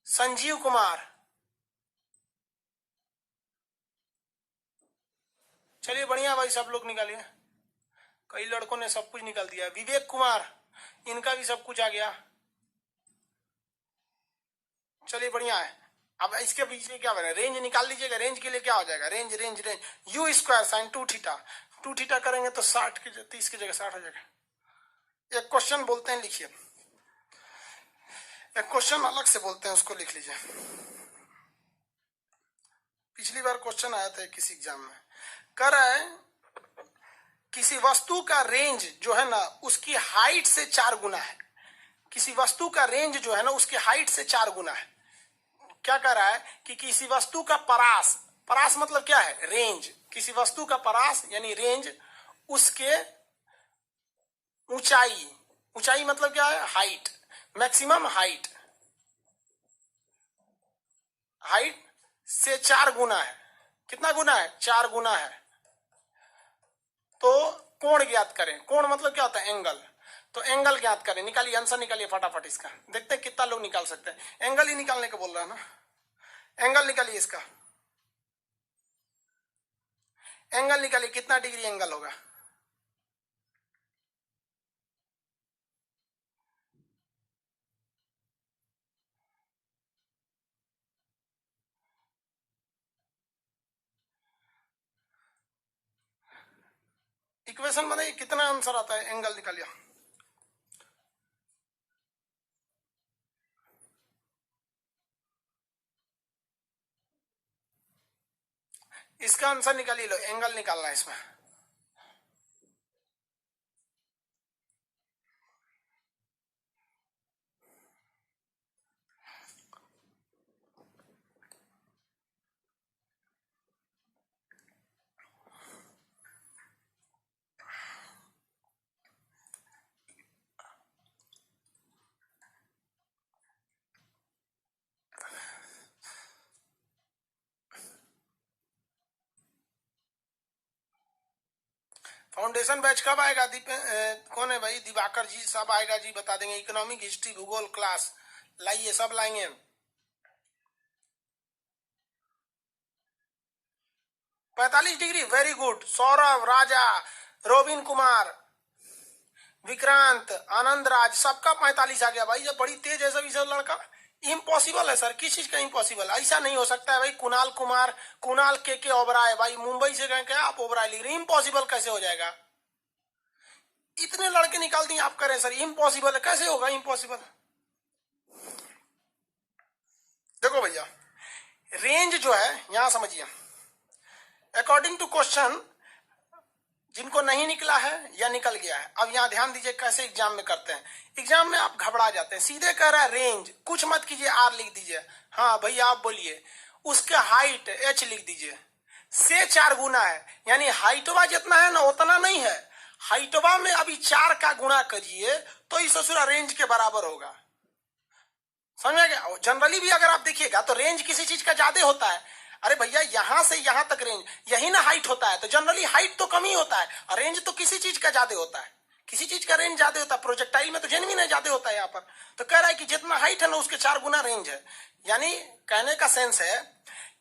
संजीव कुमार, चलिए बढ़िया भाई, सब लोग निकालिए। कई लड़कों ने सब कुछ निकाल दिया। विवेक कुमार, इनका भी सब कुछ आ गया। चलिए बढ़िया है। अब इसके बीच में क्या बना, रेंज निकाल लीजिएगा। रेंज के लिए क्या हो जाएगा, range range range you square sine 2 theta. 2 theta करेंगे तो 30 की जगह 60 हो जाएगा। एक क्वेश्चन बोलते हैं, लिखिए। एक क्वेश्चन अलग से बोलते हैं, उसको लिख लीजिए। पिछली बार क्वेश्चन आया था किसी एग्जाम में, कर रहा है किसी वस्तु का रेंज जो है ना उसकी हाइट से 4 गुना है। किसी वस्तु का रेंज जो है ना उसकी हाइट से 4 गुना है। क्या कर रहा है कि किसी वस्तु का परास, परास मतलब क्या है, रेंज। किसी वस्तु का परास यानी रेंज, उसके ऊंचाई, ऊंचाई मतलब क्या है, हाइट, मैक्सिमम हाइट, हाइट से 4 गुना है। कितना गुना है, 4 गुना है। तो कोण ज्ञात करें। कोण मतलब क्या होता है, एंगल। तो एंगल ज्ञात करें, निकालिए आंसर, निकालिए फटाफट इसका। देखते हैं कितना लोग निकाल सकते हैं। एंगल ही निकालने को बोल रहा है ना, एंगल निकालिए इसका। एंगल निकालिए, कितना डिग्री एंगल होगा। इक्वेशन बनाइए, कितना आंसर आता है, एंगल निकालिए। इसका आंसर निकालिए, लो एंगल निकालना है इसमें। फाउंडेशन बैच कब आएगा, कौन है भाई, दिवाकर जी, सब आएगा जी, बता देंगे। इकोनॉमिक, हिस्ट्री, भूगोल क्लास लाइए, सब लाएंगे। 45 डिग्री, वेरी गुड। सौरभ, राजा, रोबिन कुमार, विक्रांत, आनंद राज, सबका 45 आ गया भाई। ये बड़ी तेज है सभी सब लड़का। इम्पॉसिबल है सर, किस चीज का इम्पॉसिबल, ऐसा नहीं हो सकता है भाई। कुणाल कुमार, कुणाल के ओबराय, भाई मुंबई से गए क्या आप, ओबराय लिख रहे, इम्पॉसिबल कैसे हो जाएगा। इतने लड़के निकाल दिए आप, करें सर इम्पॉसिबल है, कैसे होगा इम्पॉसिबल। देखो भैया, रेंज जो है यहां समझिए, अकॉर्डिंग टू क्वेश्चन, जिनको नहीं निकला है या निकल गया है, अब यहां ध्यान दीजिए कैसे एग्जाम में करते हैं। एग्जाम में आप घबरा जाते हैं, सीधे कह रहा है रेंज, कुछ मत कीजिए, आर लिख दीजिए। हाँ भैया आप बोलिए, उसके हाइट एच लिख दीजिए, से 4 गुना है, यानी हाइटवा जितना है ना उतना नहीं है, हाइटवा में अभी 4 का गुणा करिए तो इस ससुरा रेंज के बराबर होगा। समझ में गया। जनरली भी अगर आप देखिएगा तो रेंज किसी चीज का ज्यादा होता है। अरे भैया यहां से यहां तक रेंज, यही ना हाइट होता है, तो जनरली हाइट तो कम ही होता है, और रेंज तो किसी चीज का ज्यादा होता है। किसी चीज का रेंज ज्यादा होता है, प्रोजेक्टाइल में तो जेनविन है ज्यादा होता है यहाँ पर। तो कह रहा है कि जितना हाइट है ना उसके 4 गुना रेंज है। यानी कहने का सेंस है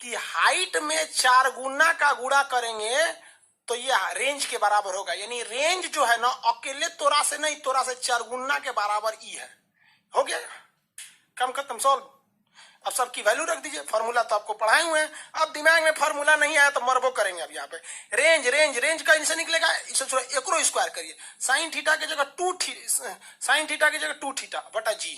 कि हाइट में 4 गुना का गुणा करेंगे तो ये रेंज के बराबर होगा। यानी रेंज जो है ना अकेले तोरा से नहीं, तोरा से 4 गुना के बराबर ई है। हो गया, कम खत्म, सॉल्व। अब सबकी वैल्यू रख दीजिए, फार्मूला तो आपको पढ़ाए हुए हैं। अब दिमाग में फार्मूला नहीं आया तो मरबो करेंगे। अब यहाँ पे रेंज रेंज रेंज का इनसे निकलेगा, इसे थोड़ा एकरो स्क्वायर करिए, साइन थीटा की जगह 2 साइन थीटा की जगह 2 थीटा बटा जी,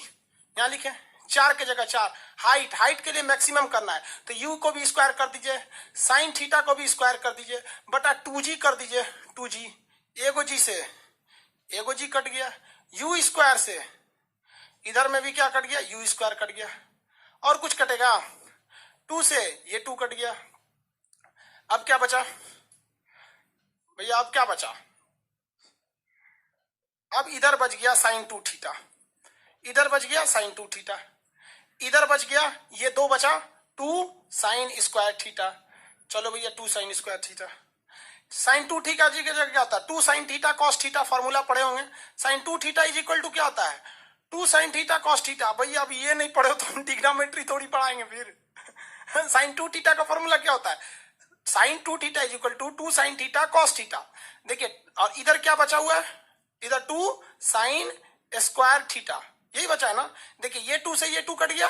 यहाँ लिखे 4 की जगह 4। हाइट, हाइट के लिए मैक्सिमम करना है तो यू को भी स्क्वायर कर दीजिए, साइन थीटा को भी स्क्वायर कर दीजिए, बटा 2g कर दीजिए। 2g, एगो जी से एगो जी कट गया, यू स्क्वायर से इधर में भी क्या कट गया, यू स्क्वायर कट गया, और कुछ कटेगा, 2 से ये 2 कट गया। अब क्या बचा भैया, अब क्या बचा, अब इधर बच गया साइन 2 थीटा, इधर बच गया साइन 2 थीटा, इधर बच गया ये 2 बचा 2 साइन स्क्वायर थीटा। चलो भैया 2 sine square theta, sine 2 theta G की जगह क्या होता है, 2 sine theta cos theta, formula पढ़े होंगे। Sine 2 theta is equal to क्या होता है, 2 साइन थीटा कॉस थीटा। भैया अब ये नहीं पढ़े तो हम ट्रिग्नोमेट्री थोड़ी पढ़ाएंगे फिर। साइन 2 थीटा का फॉर्मूला क्या होता है, sine 2 theta is equal to 2 sine theta cos theta. देखिए, और इधर क्या बचा हुआ है, इधर 2 साइन स्क्वायर थीटा, यही बचा है ना। देखिए ये 2 से ये 2 कट गया।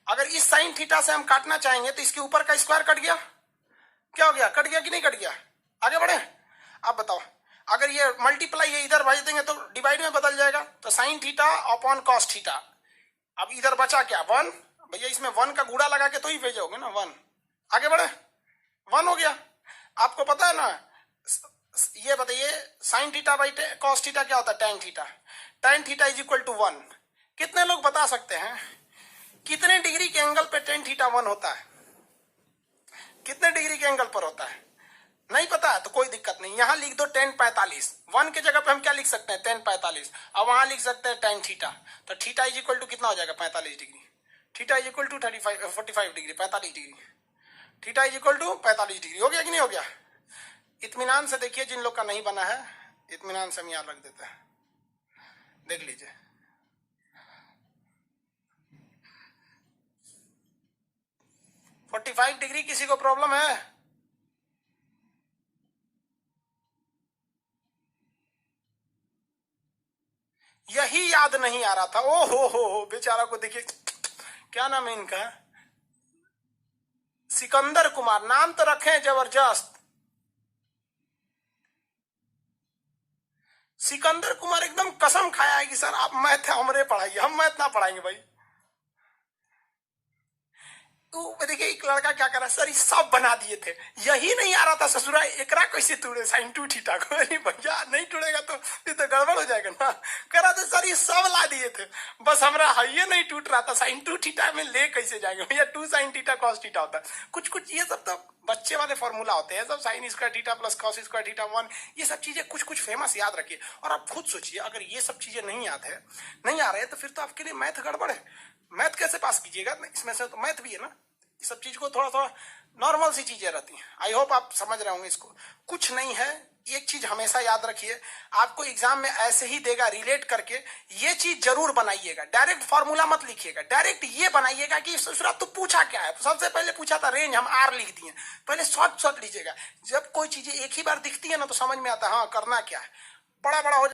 अगर इस साइन थीटा से हम काटना चाहेंगे तो इसके ऊपर का स्क्वायर कट गया। क्या हो गया, कट गया कि नहीं कट गया। आगे बढ़े, आप बताओ, अगर ये मल्टीप्लाई ये इधर भेज देंगे तो डिवाइड में बदल जाएगा। तो sine theta upon cos theta. अब इधर बचा क्या, 1। भैया इसमें 1 का गुड़ा लगा के तो ही भेजोगे ना 1। आगे बढ़े, 1 हो गया। आपको पता है ना, ये बताइए sine theta by cos theta क्या होता है, tan theta. Tan theta is equal to 1। कितने लोग बता सकते हैं कितने डिग्री के एंगल पे टैन थीटा 1 होता है, कितने डिग्री के एंगल पर होता है। नहीं पता है तो कोई दिक्कत नहीं, यहां लिख दो tan 45। 1 के जगह पे हम क्या लिख सकते हैं, tan 45। अब वहां लिख सकते हैं tan थीटा। तो थीटा इज इक्वल टू कितना हो जाएगा, 45 degree. Theta is equal to 45 degree, 45 degree. Theta is equal to 45 degree. हो गया कि नहीं हो गया। इत्मीनान से देखिए, जिन लोग का नहीं बना है इत्मीनान से हम यहाँ रख देते हैं, देख लीजिए। (45 डिग्री किसी को प्रॉब्लम है। यही याद नहीं आ रहा था। ओ हो बेचारा को देखिए, क्या नाम है इनका, सिकंदर कुमार। नाम तो रखे हैं जबरदस्त, सिकंदर कुमार। एकदम कसम खाया है कि सर आप मैथ हमरे पढ़ाइए, हम मैथ ना पढ़ाएंगे भाई। तो देखिए एक लड़का क्या करा, सर सब बना दिए थे, यही नहीं आ रहा था ससुरा, एकरा कैसे टूटे साइन 2 थीटा को। अरे भैया नहीं टूटेगा तो ये तो गड़बड़ हो जाएगा ना। करा तो सर ये सब ला दिए थे, बस हमारा हाइये नहीं टूट रहा था। साइन 2 थीटा में ले कैसे जाएंगे भैया, 2 साइन थीटा कॉस थीटा होता है। कुछ कुछ ये सब तो बच्चे वाले फॉर्मूला होते हैं, सब sign square theta plus cos square theta 1, ये सब चीजें कुछ कुछ फेमस याद रखिए। और आप खुद सोचिए, अगर ये सब चीजें नहीं याद है, नहीं आ रहे तो फिर तो आपके लिए मैथ गड़बड़ है। मैथ कैसे पास कीजिएगा, इसमें से तो मैथ भी है ना। ये सब चीज को थोड़ा थोड़ा नॉर्मल सी चीजें रहती हैं। आई होप आप समझ रहे होंगे इसको। कुछ नहीं है, एक चीज हमेशा याद रखिए, आपको एग्जाम में ऐसे ही देगा रिलेट करके, ये चीज जरूर बनाइएगा। डायरेक्ट फॉर्मूला मत लिखिएगा, डायरेक्ट ये बनाइएगा कि ससुरा तो पूछा क्या है। सबसे पहले पूछा था रेंज, हम आर लिख दिए। पहले शॉर्ट शॉर्ट लीजिएगा। जब कोई चीजें एक ही बार दिखती है ना तो समझ में आता है हाँ करना क्या है। बड़ा बड़ा हो